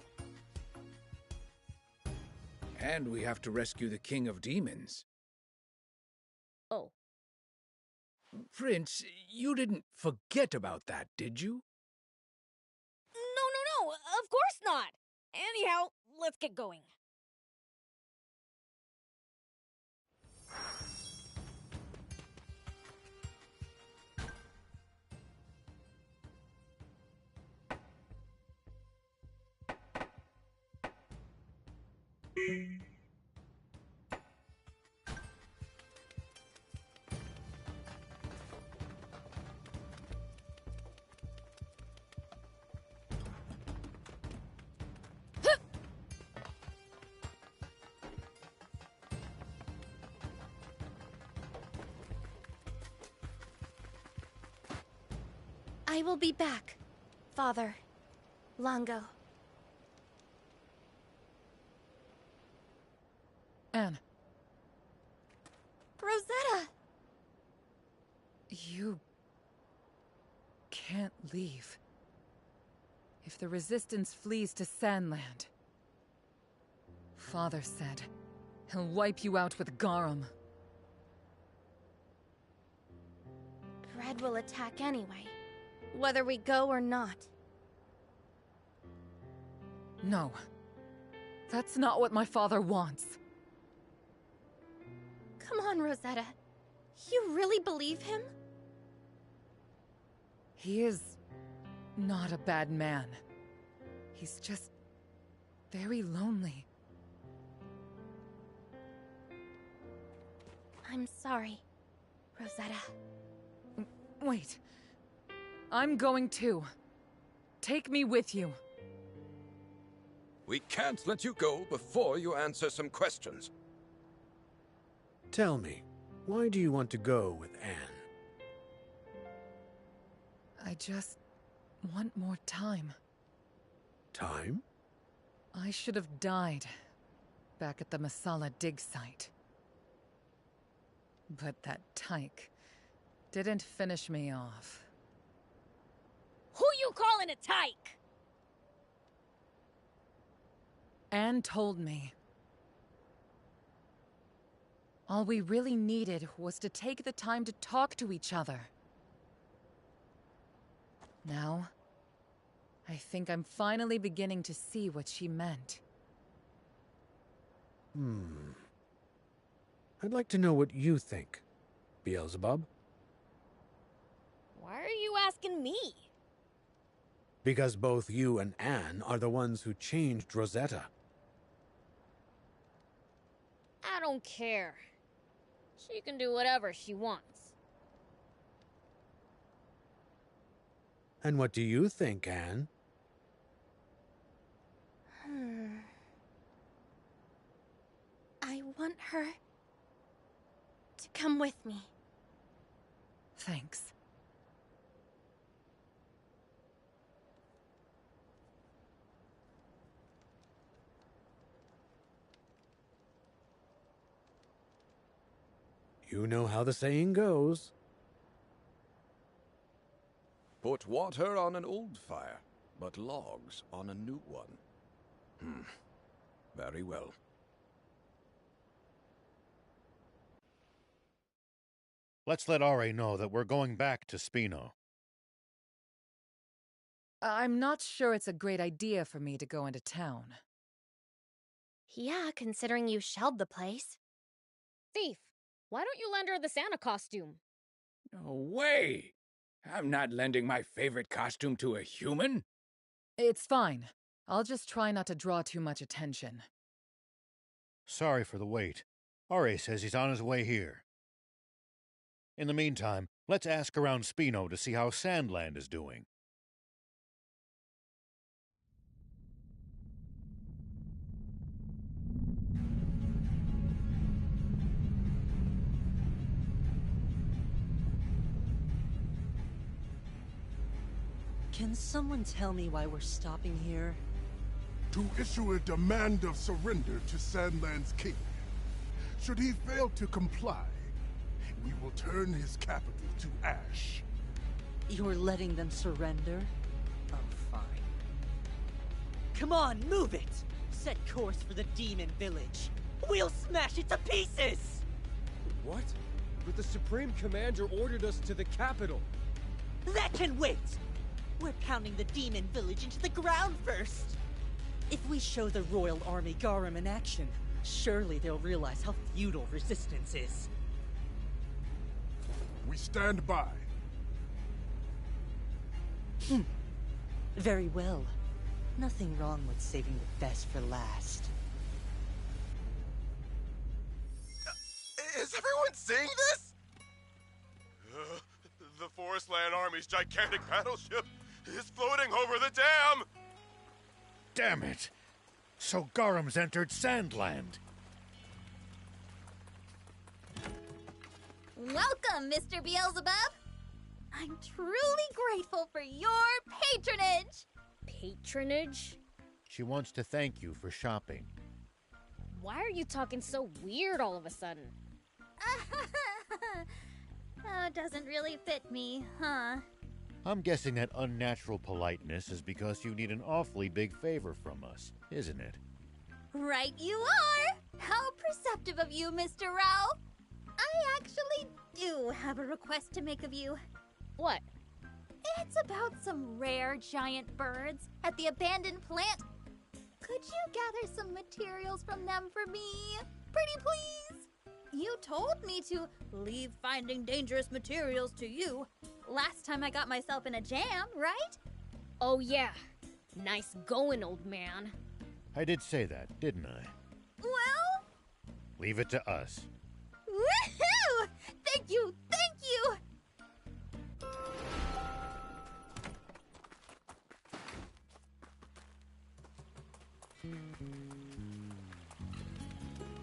And we have to rescue the King of Demons. Oh. Prince, you didn't forget about that, did you? No, of course not! Anyhow, let's get going. I will be back, Father Longo. Anne. Rosetta! You can't leave. If the Resistance flees to Sandland, Father said he'll wipe you out with Garum. said we'll attack anyway, whether we go or not. No. That's not what my father wants. Come on, Rosetta. You really believe him? He is not a bad man. He's just very lonely. I'm sorry, Rosetta. Wait. I'm going too. Take me with you. We can't let you go before you answer some questions. Tell me, why do you want to go with Anne? I just want more time. Time? I should have died back at the Masala dig site. But that tyke didn't finish me off. Who you calling a tyke? Anne told me. All we really needed was to take the time to talk to each other. Now, I think I'm finally beginning to see what she meant. I'd like to know what you think, Beelzebub. Why are you asking me? Because both you and Anne are the ones who changed Rosetta. I don't care. She can do whatever she wants. And what do you think, Anne? I want her to come with me. Thanks. You know how the saying goes. Put water on an old fire, but logs on a new one. Very well. Let's let Ari know that we're going back to Spino. I'm not sure it's a great idea for me to go into town. Yeah, considering you shelled the place. Thief, why don't you lend her the Santa costume? No way! I'm not lending my favorite costume to a human. It's fine. I'll just try not to draw too much attention. Sorry for the wait. Ari says he's on his way here. In the meantime, let's ask around Spino to see how Sandland is doing. Can someone tell me why we're stopping here? To issue a demand of surrender to Sandland's king. Should he fail to comply, we will turn his capital to ash. You're letting them surrender? Oh, fine. Come on, move it! Set course for the demon village. We'll smash it to pieces! What? But the Supreme Commander ordered us to the capital. That can wait! We're pounding the demon village into the ground first! If we show the Royal Army Garum in action, surely they'll realize how futile resistance is. We stand by. Very well. Nothing wrong with saving the best for last. Is everyone seeing this? The Forestland Army's gigantic battleship is floating over the dam! Damn it! So Garum's entered Sandland. Welcome, Mr. Beelzebub! I'm truly grateful for your patronage! Patronage? She wants to thank you for shopping. Why are you talking so weird all of a sudden? Oh, doesn't really fit me, huh? I'm guessing that unnatural politeness is because you need an awfully big favor from us, isn't it? Right you are! How perceptive of you, Mr. Rao! I actually do have a request to make of you. What? It's about some rare giant birds at the abandoned plant. Could you gather some materials from them for me? Pretty please? You told me to leave finding dangerous materials to you last time I got myself in a jam, right? Oh yeah. Nice going, old man. I did say that, didn't I? Well? Leave it to us. Woohoo! Thank you, thank you!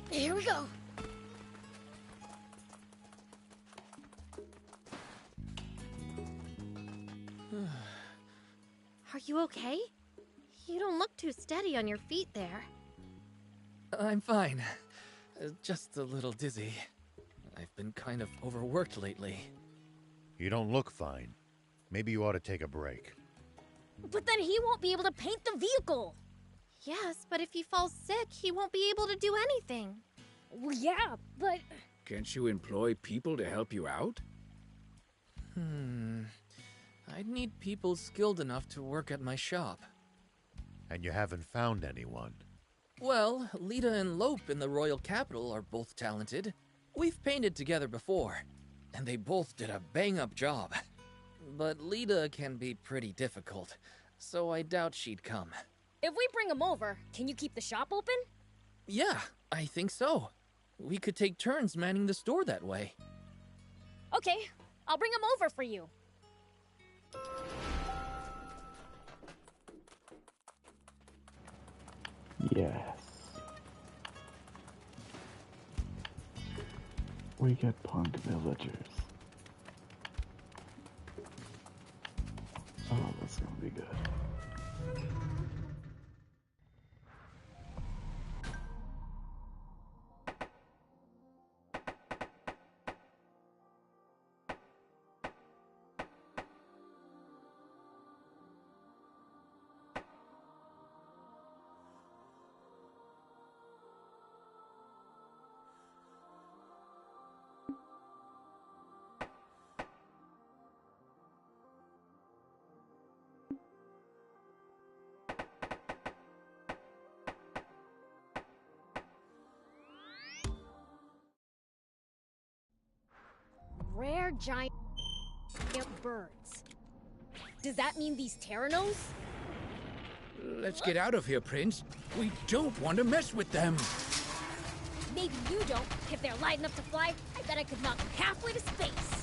Here we go. Are you okay? You don't look too steady on your feet there. I'm fine. Just a little dizzy. I've been kind of overworked lately. You don't look fine. Maybe you ought to take a break. But then he won't be able to paint the vehicle. Yes, but if he falls sick, he won't be able to do anything. Well, yeah, but... Can't you employ people to help you out? I'd need people skilled enough to work at my shop. And you haven't found anyone. Well, Lita and Lope in the Royal Capital are both talented. We've painted together before, and they both did a bang-up job. But Lita can be pretty difficult, so I doubt she'd come. If we bring him over, can you keep the shop open? Yeah, I think so. We could take turns manning the store that way. Okay, I'll bring him over for you. Yes. We get punk villagers. Oh, that's gonna be good. Rare giant birds. Does that mean these Terranos? Let's get out of here, Prince. We don't want to mess with them. Maybe you don't. If they're light enough to fly, I bet I could knock them halfway to space.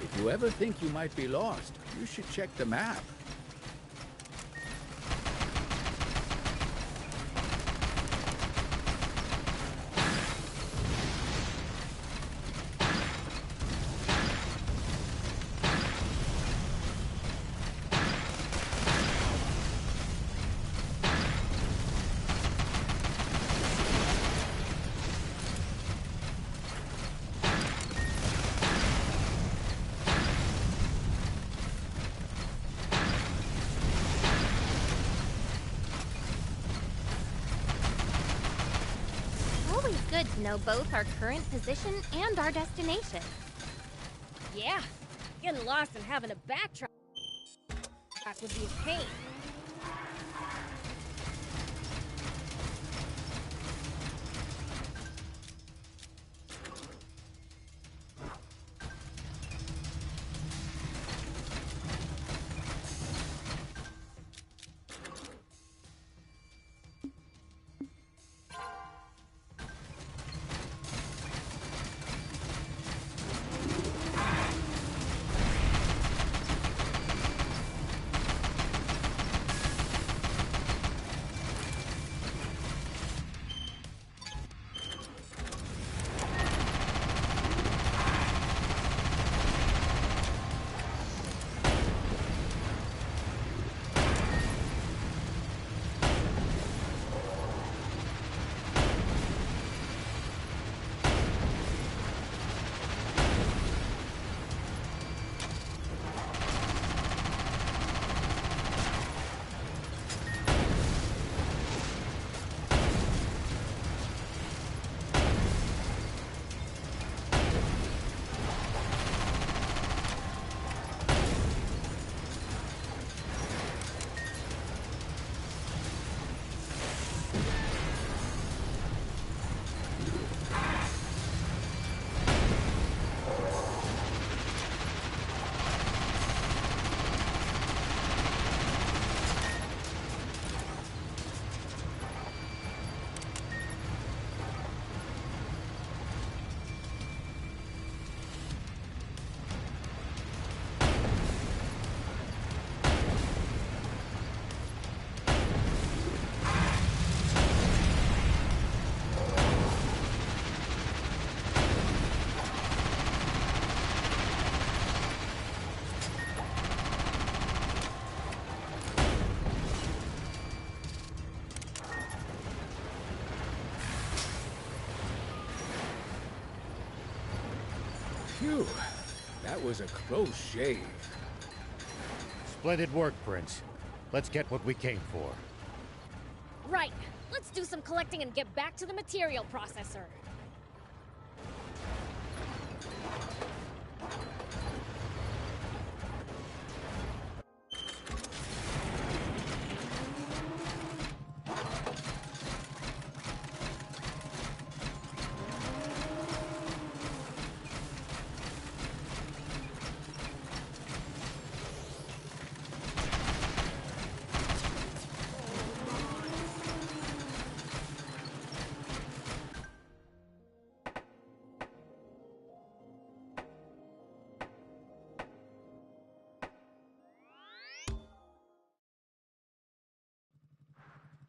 If you ever think you might be lost, you should check the map. Good to know both our current position and our destination. Yeah, getting lost and having to backtrack. attack would be a pain. Phew, that was a close shave. Splendid work, Prince. Let's get what we came for. Right, let's do some collecting and get back to the material processor.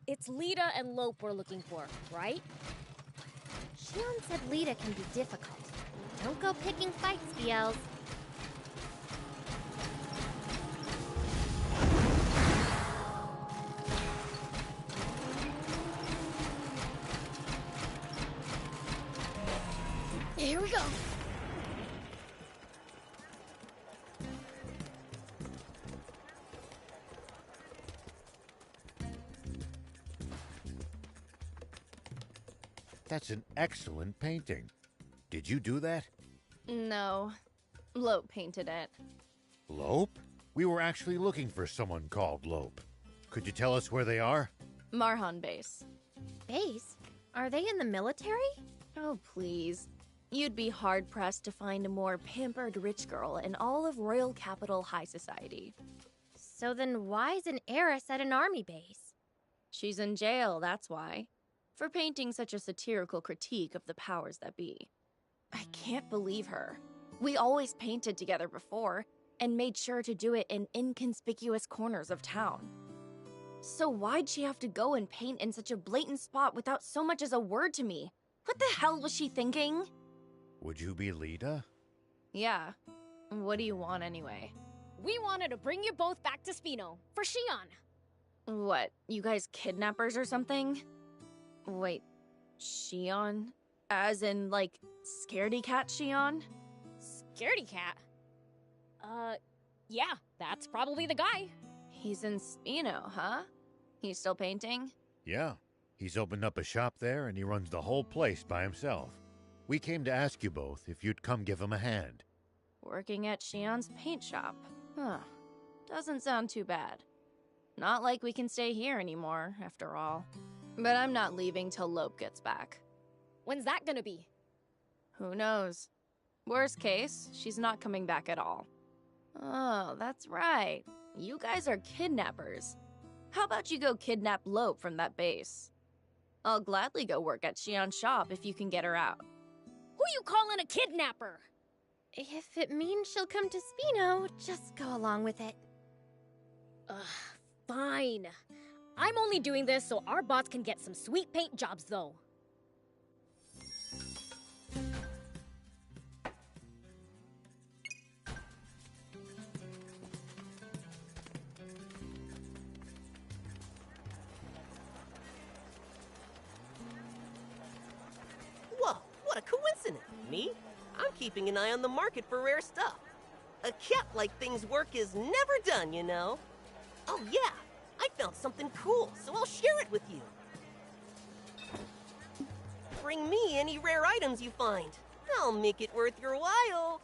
It's Lita and Lope we're looking for, right? Shion said Lita can be difficult. Don't go picking fights, BLs. Here we go. That's an excellent painting. Did you do that? No. Lope painted it. Lope? We were actually looking for someone called Lope. Could you tell us where they are? Marhan base. Base? Are they in the military? Oh, please. You'd be hard-pressed to find a more pampered rich girl in all of Royal Capital High Society. So then why's an heiress at an army base? She's in jail, that's why. For painting such a satirical critique of the powers that be. I can't believe her. We always painted together before, and made sure to do it in inconspicuous corners of town. So why'd she have to go and paint in such a blatant spot without so much as a word to me? What the hell was she thinking? Would you be Lita? Yeah. What do you want anyway? We wanted to bring you both back to Spino, for Shion. What, you guys kidnappers or something? Wait, Shion? As in, like, scaredy cat Shion? Scaredy cat? Yeah, that's probably the guy. He's in Spino, huh? He's still painting? Yeah. He's opened up a shop there and he runs the whole place by himself. We came to ask you both if you'd come give him a hand. Working at Shion's paint shop. Huh. Doesn't sound too bad. Not like we can stay here anymore, after all. But I'm not leaving till Lope gets back. When's that gonna be? Who knows? Worst case, she's not coming back at all. Oh, that's right. You guys are kidnappers. How about you go kidnap Lope from that base? I'll gladly go work at Xian's shop if you can get her out. Who you calling a kidnapper? If it means she'll come to Spino, just go along with it. Ugh, fine. I'm only doing this so our bots can get some sweet paint jobs, though. Whoa, what a coincidence. Me? I'm keeping an eye on the market for rare stuff. A cat like things work is never done, you know. Oh yeah, I found something cool, so I'll share it with you. Bring me any rare items you find. I'll make it worth your while.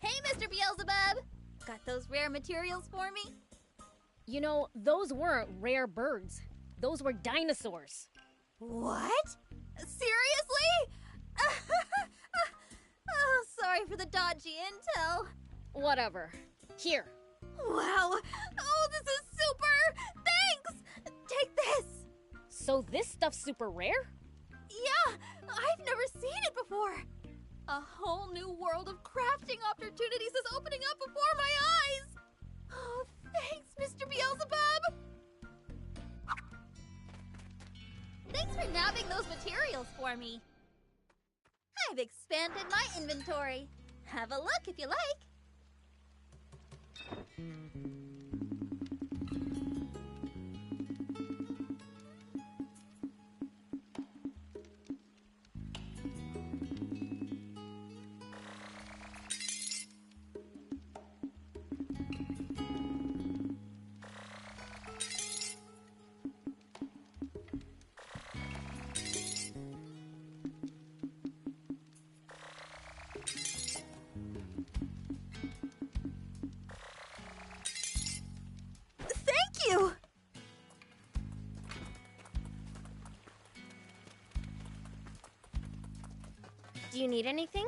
Hey, Mr. Beelzebub! Got those rare materials for me? You know, those weren't rare birds. Those were dinosaurs. What? Seriously? Oh, sorry for the dodgy intel. Whatever. Here. Wow! Oh, this is super! Thanks! Take this! So this stuff's super rare? Yeah! I've never seen it before! A whole new world of crafting opportunities is opening up before my eyes! Oh, thanks, Mr. Beelzebub! Thanks for nabbing those materials for me. I've expanded my inventory. Have a look if you like. Thank you! Do you need anything?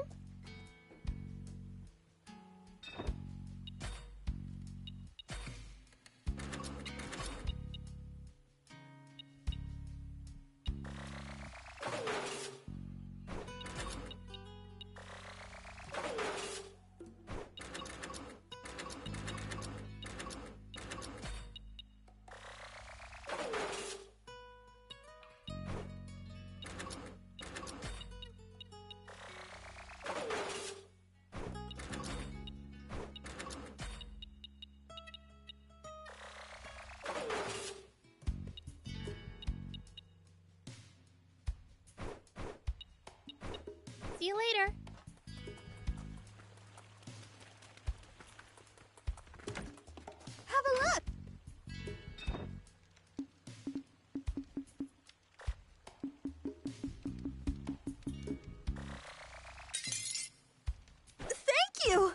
See you later. Have a look! Thank you!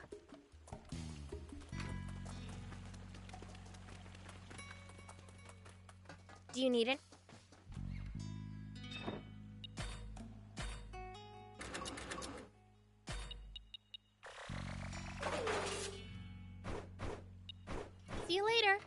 Do you need it? See you later.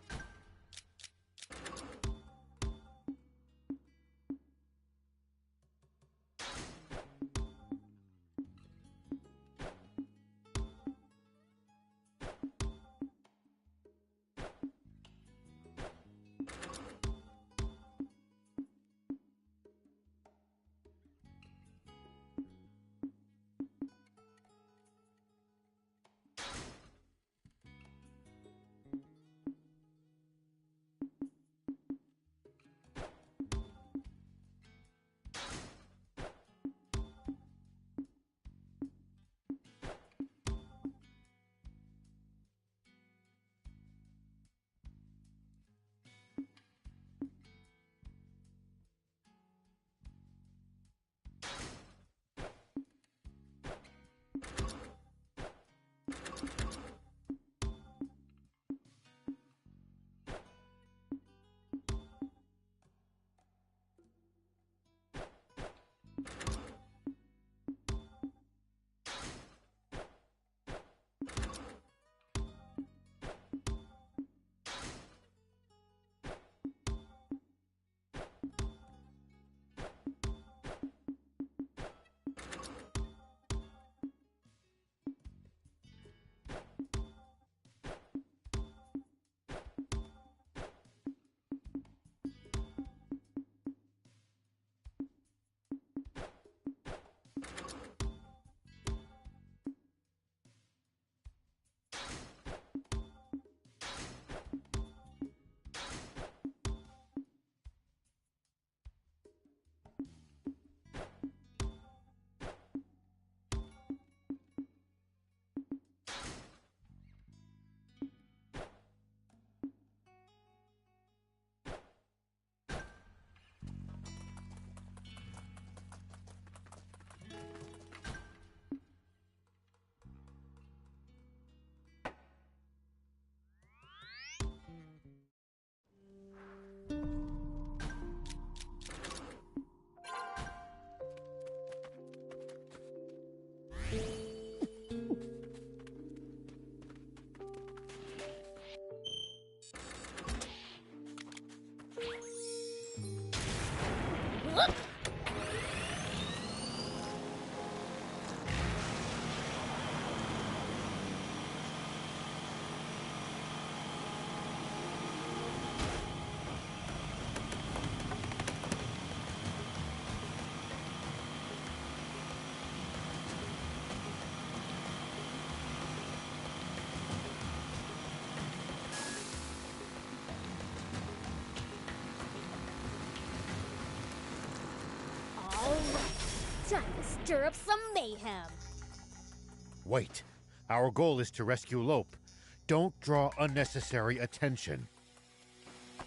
Time to stir up some mayhem. Wait. Our goal is to rescue Lope. Don't draw unnecessary attention.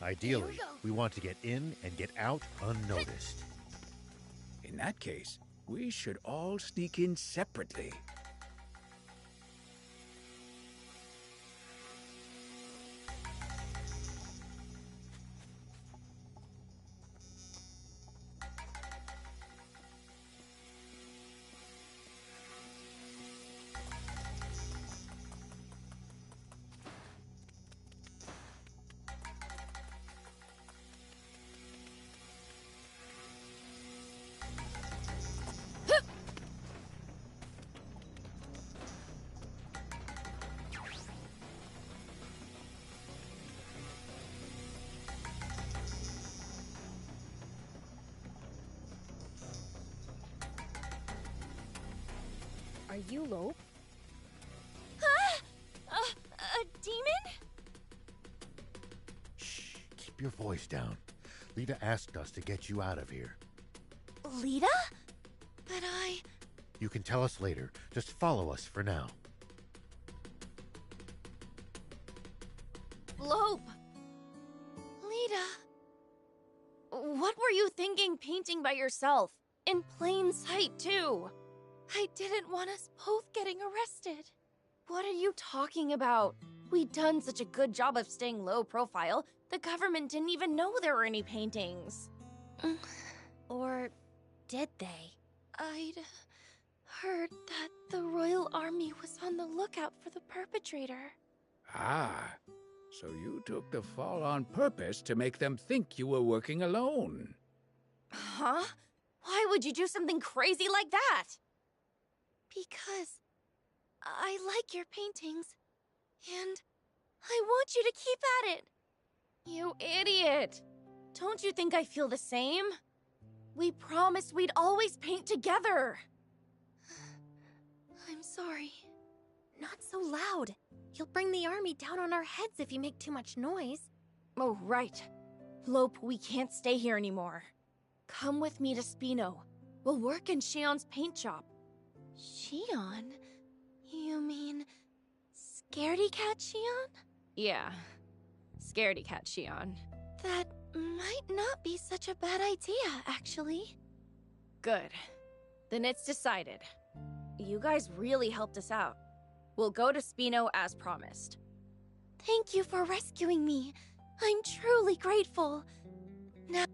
Ideally, we want to get in and get out unnoticed. In that case, we should all sneak in separately. Are you Lope? A demon? Keep your voice down. Lita asked us to get you out of here. Lita? But You can tell us later. Just follow us for now. Lope! Lita! What were you thinking painting by yourself? In plain sight, too! I didn't want us both getting arrested. What are you talking about? We'd done such a good job of staying low profile, the government didn't even know there were any paintings. Or did they? I'd heard that the Royal Army was on the lookout for the perpetrator. Ah, so you took the fall on purpose to make them think you were working alone. Huh? Why would you do something crazy like that? Because I like your paintings, and I want you to keep at it. You idiot! Don't you think I feel the same? We promised we'd always paint together. I'm sorry. Not so loud. You'll bring the army down on our heads if you make too much noise. Oh, right. Lope, we can't stay here anymore. Come with me to Spino. We'll work in Shion's paint shop. Shion? You mean Scaredy Cat Shion? Yeah, Scaredy Cat Shion. That might not be such a bad idea, actually. Good. Then it's decided. You guys really helped us out. We'll go to Spino as promised. Thank you for rescuing me. I'm truly grateful. Now...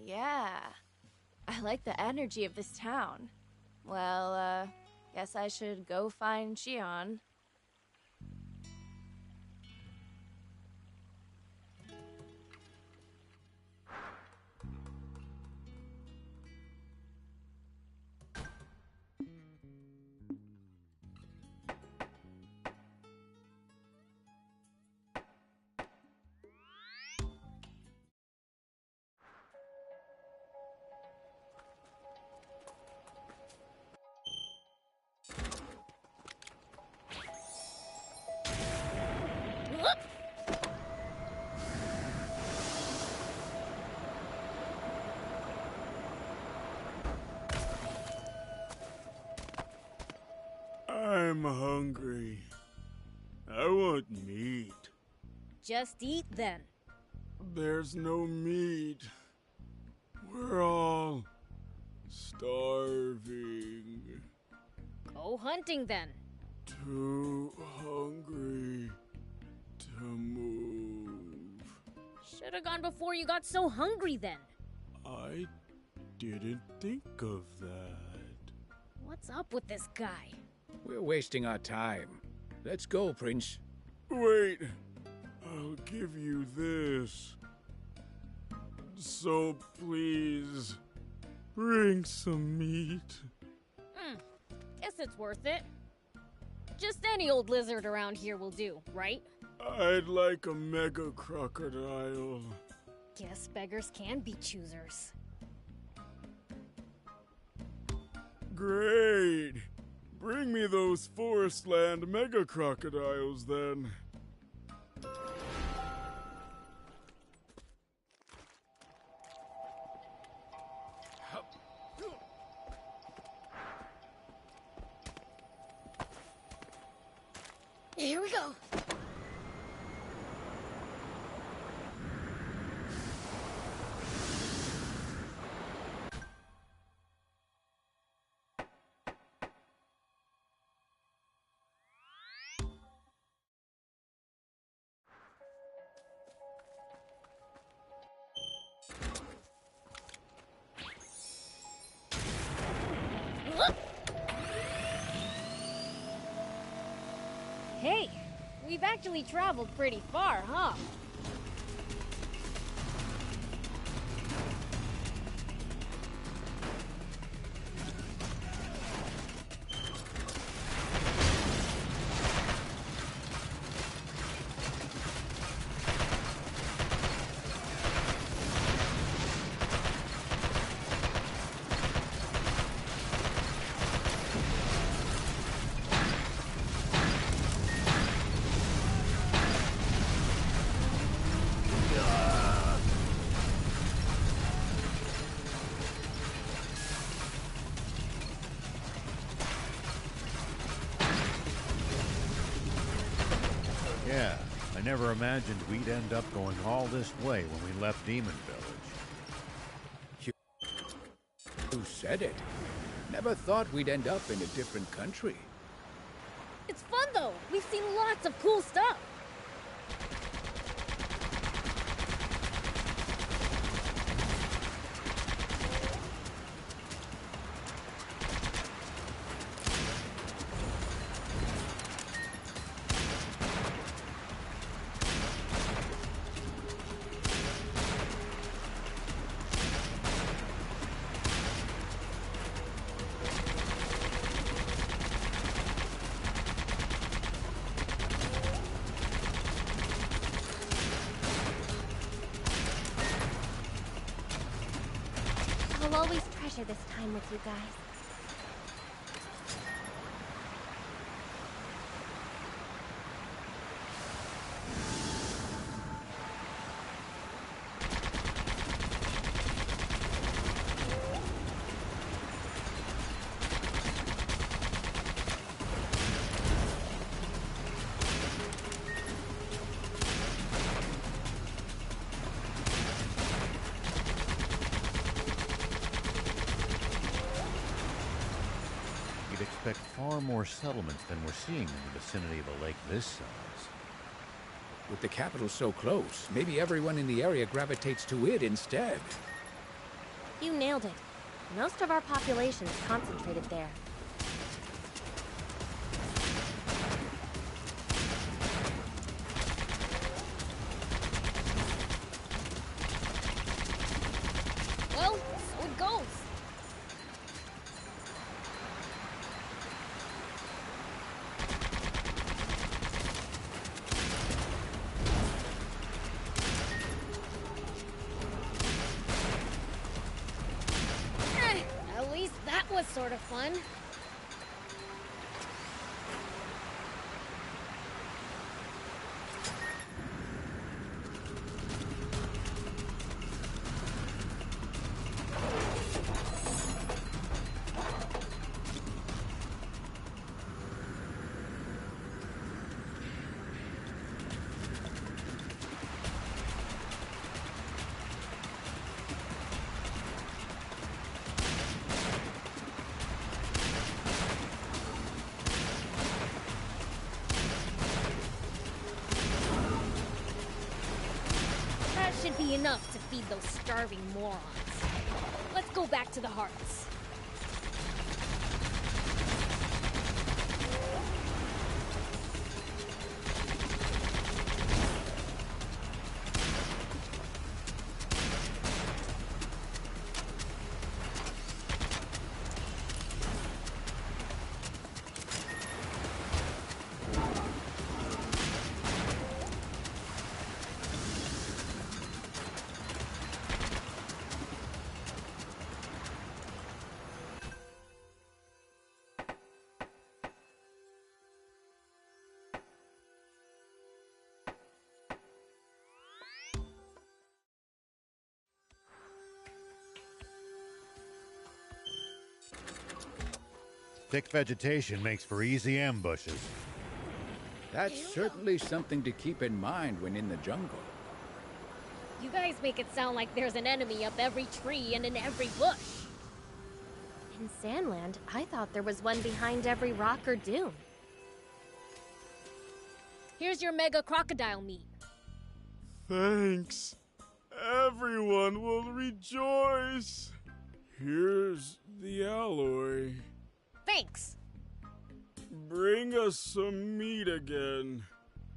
yeah. I like the energy of this town. Well, guess I should go find Shion. I'm hungry. I want meat. Just eat then. There's no meat. We're all starving. Go hunting then. Too hungry to move. Should've gone before you got so hungry then. I didn't think of that. What's up with this guy? We're wasting our time. Let's go, Prince. Wait. I'll give you this. So please, bring some meat. Guess it's worth it. Just any old lizard around here will do, right? I'd like a mega crocodile. Guess beggars can be choosers. Great! Bring me those Forestland Mega Crocodiles, then. Here we go. Hey, we've actually traveled pretty far, huh? Yeah, I never imagined we'd end up going all this way when we left Demon Village. Who said it? Never thought we'd end up in a different country. It's fun though. We've seen lots of cool stuff. I'll always treasure this time with you guys. You'd expect far more settlements than we're seeing in the vicinity of a lake this size. With the capital so close, maybe everyone in the area gravitates to it instead. You nailed it. Most of our population is concentrated there. Well, so it goes. At least that was sort of fun. That should be enough to feed those starving morons. Let's go back to the hearts. Thick vegetation makes for easy ambushes. That's certainly something to keep in mind when in the jungle. You guys make it sound like there's an enemy up every tree and in every bush. In Sandland, I thought there was one behind every rock or dune. Here's your mega crocodile meat. Thanks. Everyone will rejoice. Here's the alloy. Thanks. Bring us some meat again.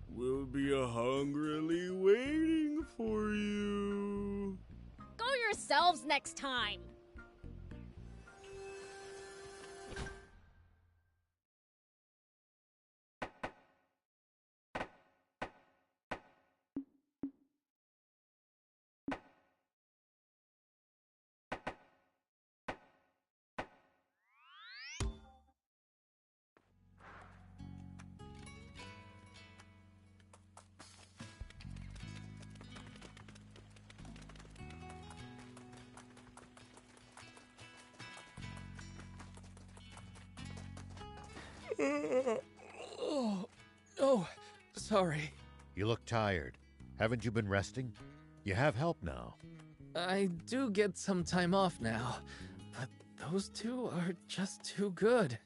We'll be hungrily waiting for you. Go yourselves next time. Oh, sorry. You look tired. Haven't you been resting? You have help now. I do get some time off now, but those two are just too good.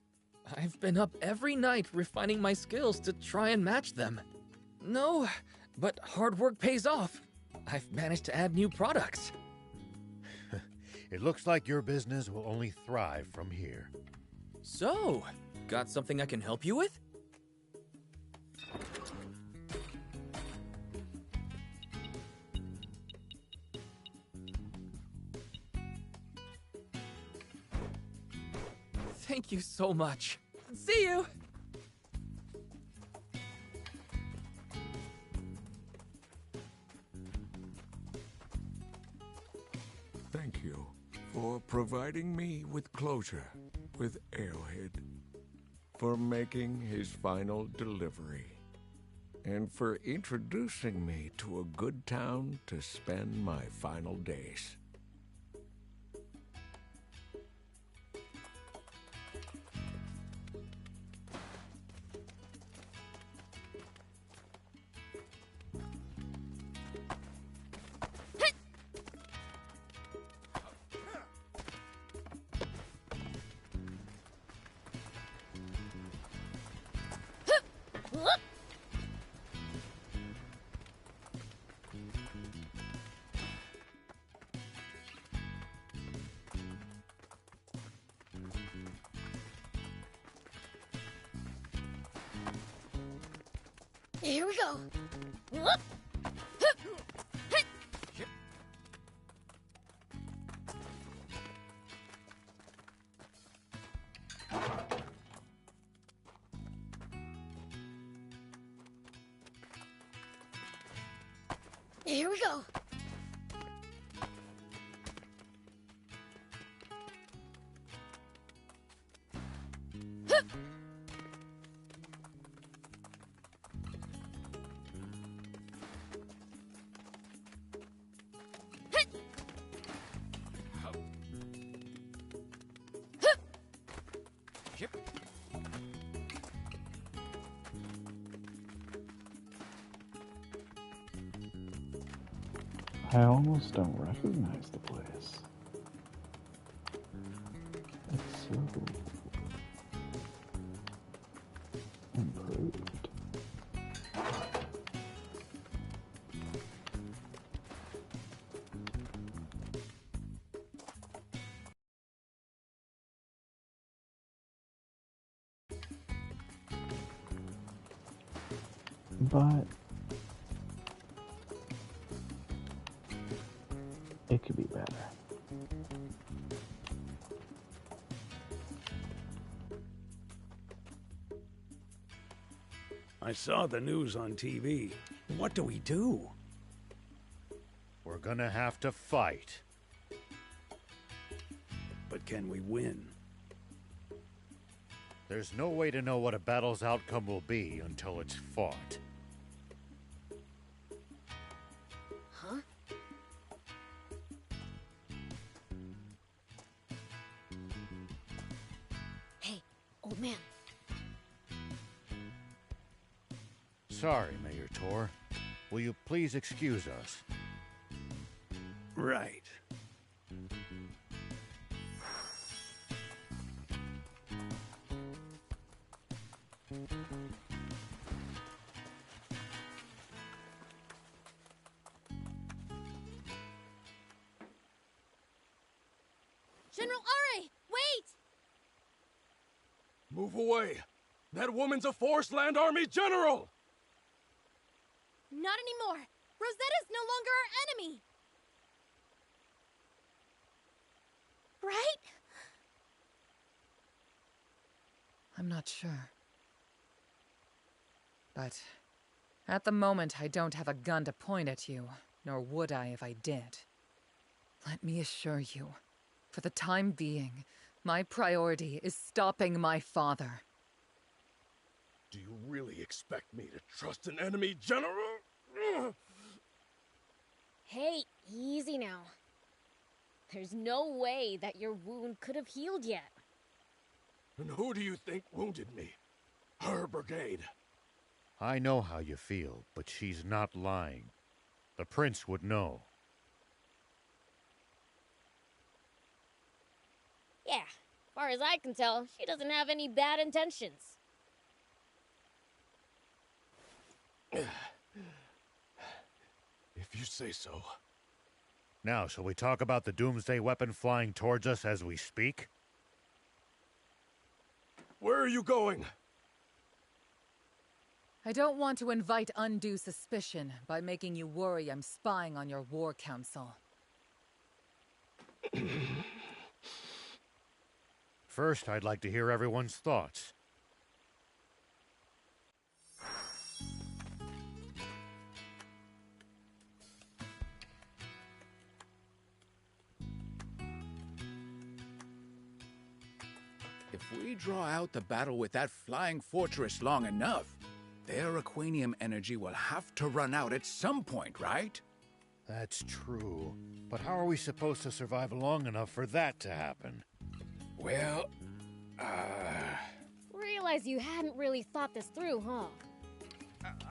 I've been up every night refining my skills to try and match them. No, but hard work pays off. I've managed to add new products. It looks like your business will only thrive from here. So, got something I can help you with? Thank you so much. See you! Thank you for providing me with closure with Arrowhead, for making his final delivery, and for introducing me to a good town to spend my final days. Here we go. Here we go. I almost don't recognize the place. It's so improved. But it could be better. I saw the news on TV. What do we do? We're gonna have to fight. But can we win? There's no way to know what a battle's outcome will be until it's fought. Huh? Hey, Oh man. Sorry, Mayor Tor. Will you please excuse us? Right. General Are, wait! Move away! That woman's a Forestland Army general! Not anymore! Rosetta's no longer our enemy! Right? I'm not sure. But at the moment, I don't have a gun to point at you, nor would I if I did. Let me assure you, for the time being, my priority is stopping my father. Do you really expect me to trust an enemy general? Hey, easy now. There's no way that your wound could have healed yet. And who do you think wounded me? Her brigade. I know how you feel, but she's not lying. The prince would know. Yeah, far as I can tell, she doesn't have any bad intentions. If you say so. Now, shall we talk about the doomsday weapon flying towards us as we speak? Where are you going? I don't want to invite undue suspicion by making you worry I'm spying on your war council. First, I'd like to hear everyone's thoughts. If we draw out the battle with that flying fortress long enough, their Aquanium energy will have to run out at some point, right? That's true. But how are we supposed to survive long enough for that to happen? Well, Realize you hadn't really thought this through, huh?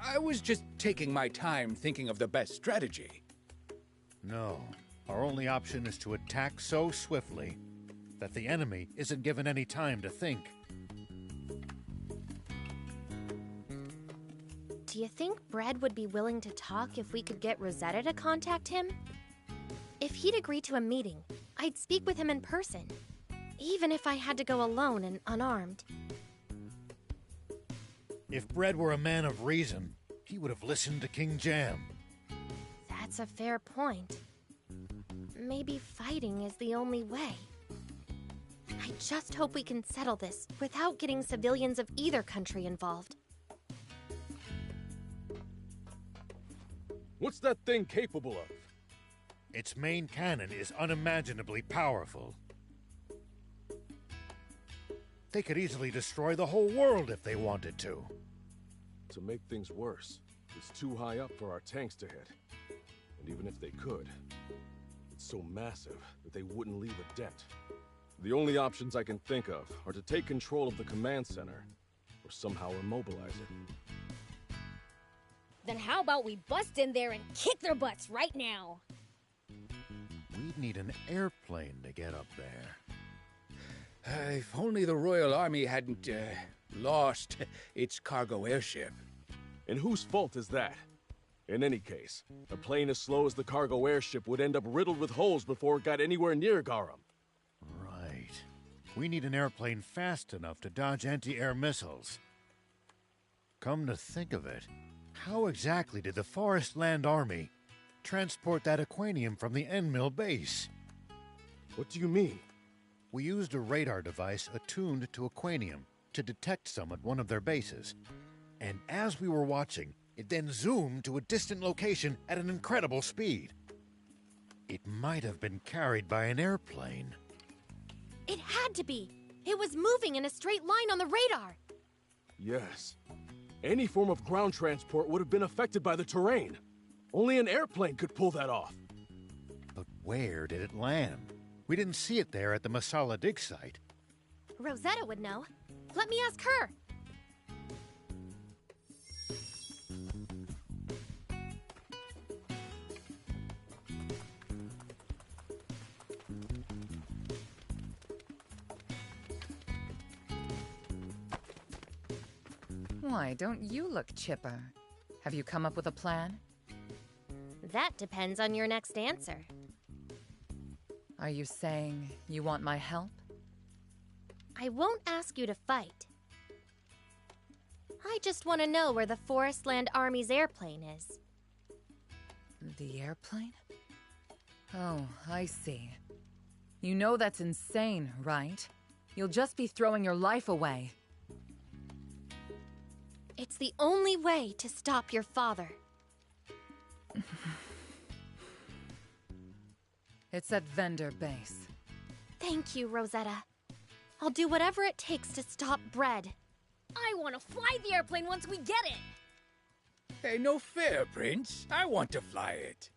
I was just taking my time thinking of the best strategy. No. Our only option is to attack so swiftly that the enemy isn't given any time to think. Do you think Bread would be willing to talk if we could get Rosetta to contact him? If he'd agree to a meeting, I'd speak with him in person, even if I had to go alone and unarmed. If Bread were a man of reason, he would have listened to King Jam. That's a fair point. Maybe fighting is the only way. I just hope we can settle this without getting civilians of either country involved. What's that thing capable of? Its main cannon is unimaginably powerful. They could easily destroy the whole world if they wanted to. To make things worse, it's too high up for our tanks to hit. And even if they could, it's so massive that they wouldn't leave a dent. The only options I can think of are to take control of the command center, or somehow immobilize it. Then how about we bust in there and kick their butts right now? We'd need an airplane to get up there. If only the Royal Army hadn't, lost its cargo airship. And whose fault is that? In any case, a plane as slow as the cargo airship would end up riddled with holes before it got anywhere near Garum. Right. We need an airplane fast enough to dodge anti-air missiles. Come to think of it, how exactly did the Forestland Army transport that Aquanium from the Endmill base? What do you mean? We used a radar device attuned to Aquanium to detect some at one of their bases. And as we were watching, it then zoomed to a distant location at an incredible speed. It might have been carried by an airplane. It had to be! It was moving in a straight line on the radar! Yes. Any form of ground transport would have been affected by the terrain. Only an airplane could pull that off. But where did it land? We didn't see it there at the Masala dig site. Rosetta would know. Let me ask her. Why, don't you look chipper? Have you come up with a plan? That depends on your next answer. Are you saying you want my help? I won't ask you to fight. I just want to know where the Forestland Army's airplane is. The airplane? Oh, I see. You know that's insane, right? You'll just be throwing your life away. It's the only way to stop your father. It's at Vendor Base. Thank you, Rosetta. I'll do whatever it takes to stop Bread. I want to fly the airplane once we get it! Hey, no fair, Prince. I want to fly it.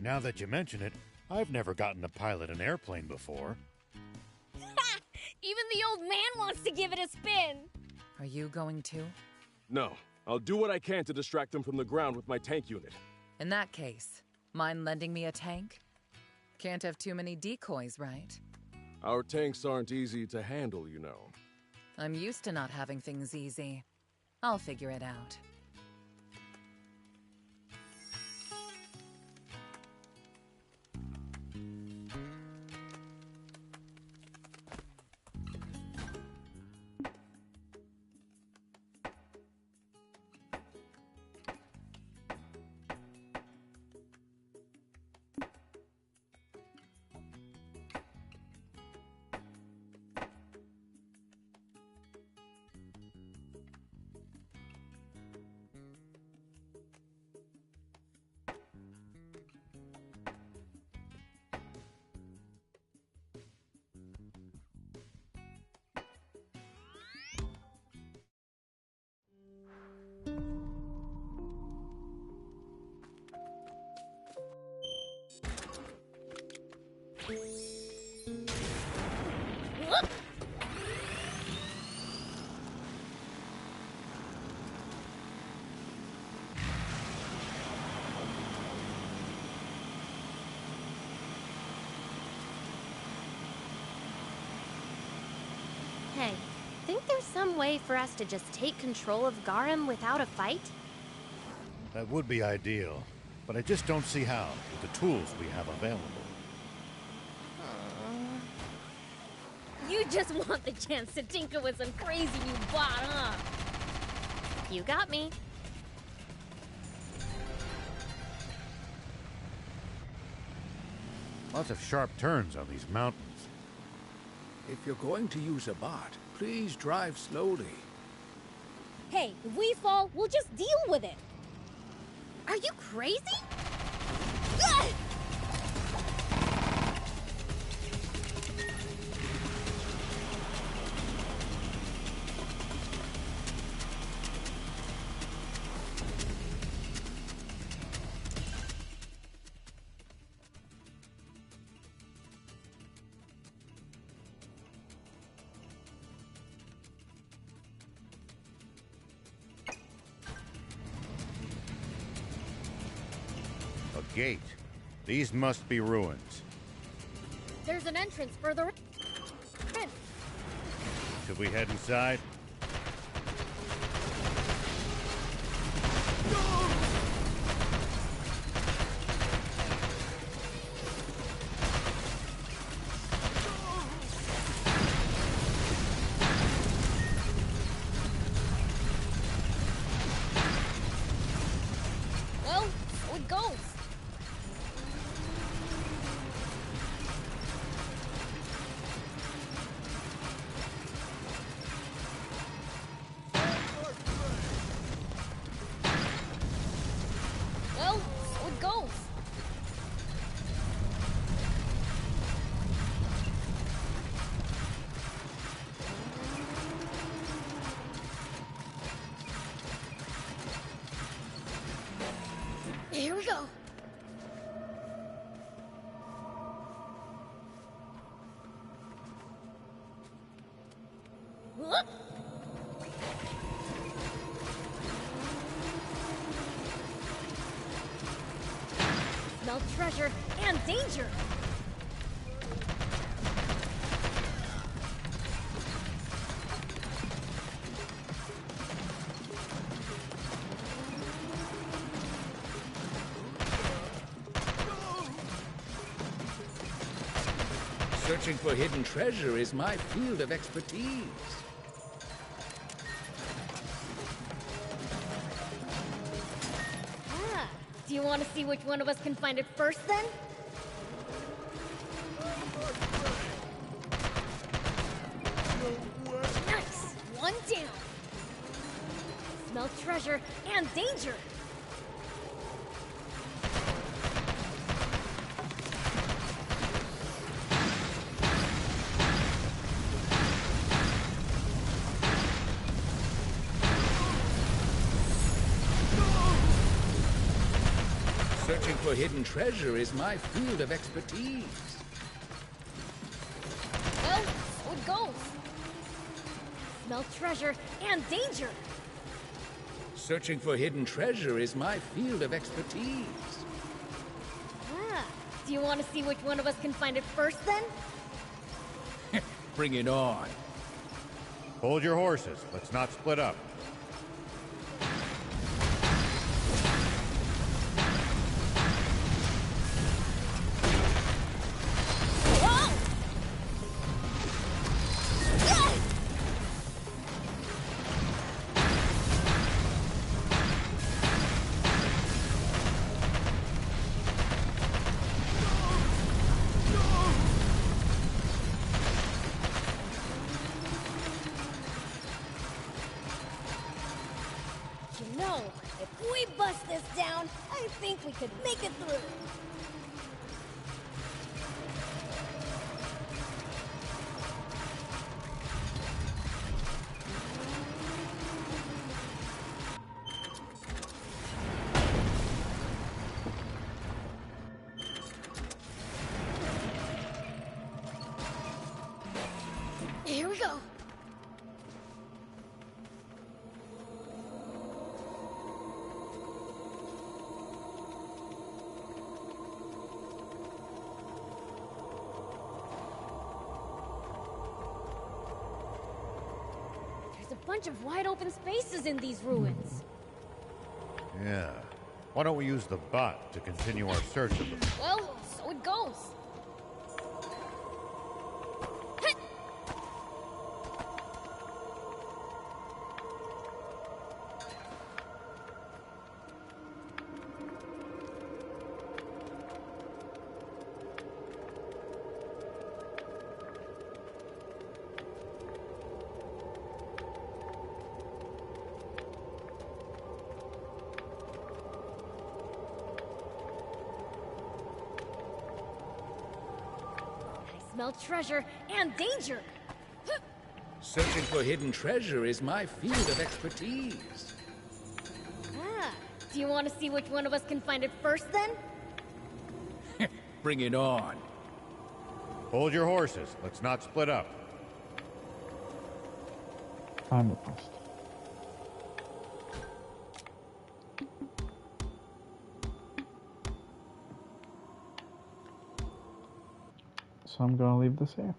Now that you mention it, I've never gotten to pilot an airplane before. Ha! Even the old man wants to give it a spin! Are you going to? No. I'll do what I can to distract them from the ground with my tank unit. In that case, mind lending me a tank? Can't have too many decoys, right? Our tanks aren't easy to handle, you know. I'm used to not having things easy. I'll figure it out. Hey, think there's some way for us to just take control of Garum without a fight? That would be ideal, but I just don't see how with the tools we have available. You just want the chance to tinker with some crazy you bought, huh? You got me. Lots of sharp turns on these mountains. If you're going to use a bot, please drive slowly. Hey, if we fall, we'll just deal with it. Are you crazy? Ugh! Gate. These must be ruins. There's an entrance further in. Should we head inside? Well, so it goes. Smell treasure and danger! Searching for hidden treasure is my field of expertise. Ah, do you want to see which one of us can find it first, then? Nice! One down! Smell treasure and danger! Searching for hidden treasure is my field of expertise. Well, so it goes. Smell treasure and danger. Searching for hidden treasure is my field of expertise. Ah, do you want to see which one of us can find it first, then? Bring it on. Hold your horses. Let's not split up. You know, if we bust this down, I think we could make it through. Here we go. There's a bunch of wide open spaces in these ruins. Yeah. Why don't we use the bot to continue our search of them? Well, so it goes. Smell treasure and danger. Searching for hidden treasure is my field of expertise. Ah, do you want to see which one of us can find it first, then? Bring it on. Hold your horses. Let's not split up. Find the post. So I'm gonna leave this here.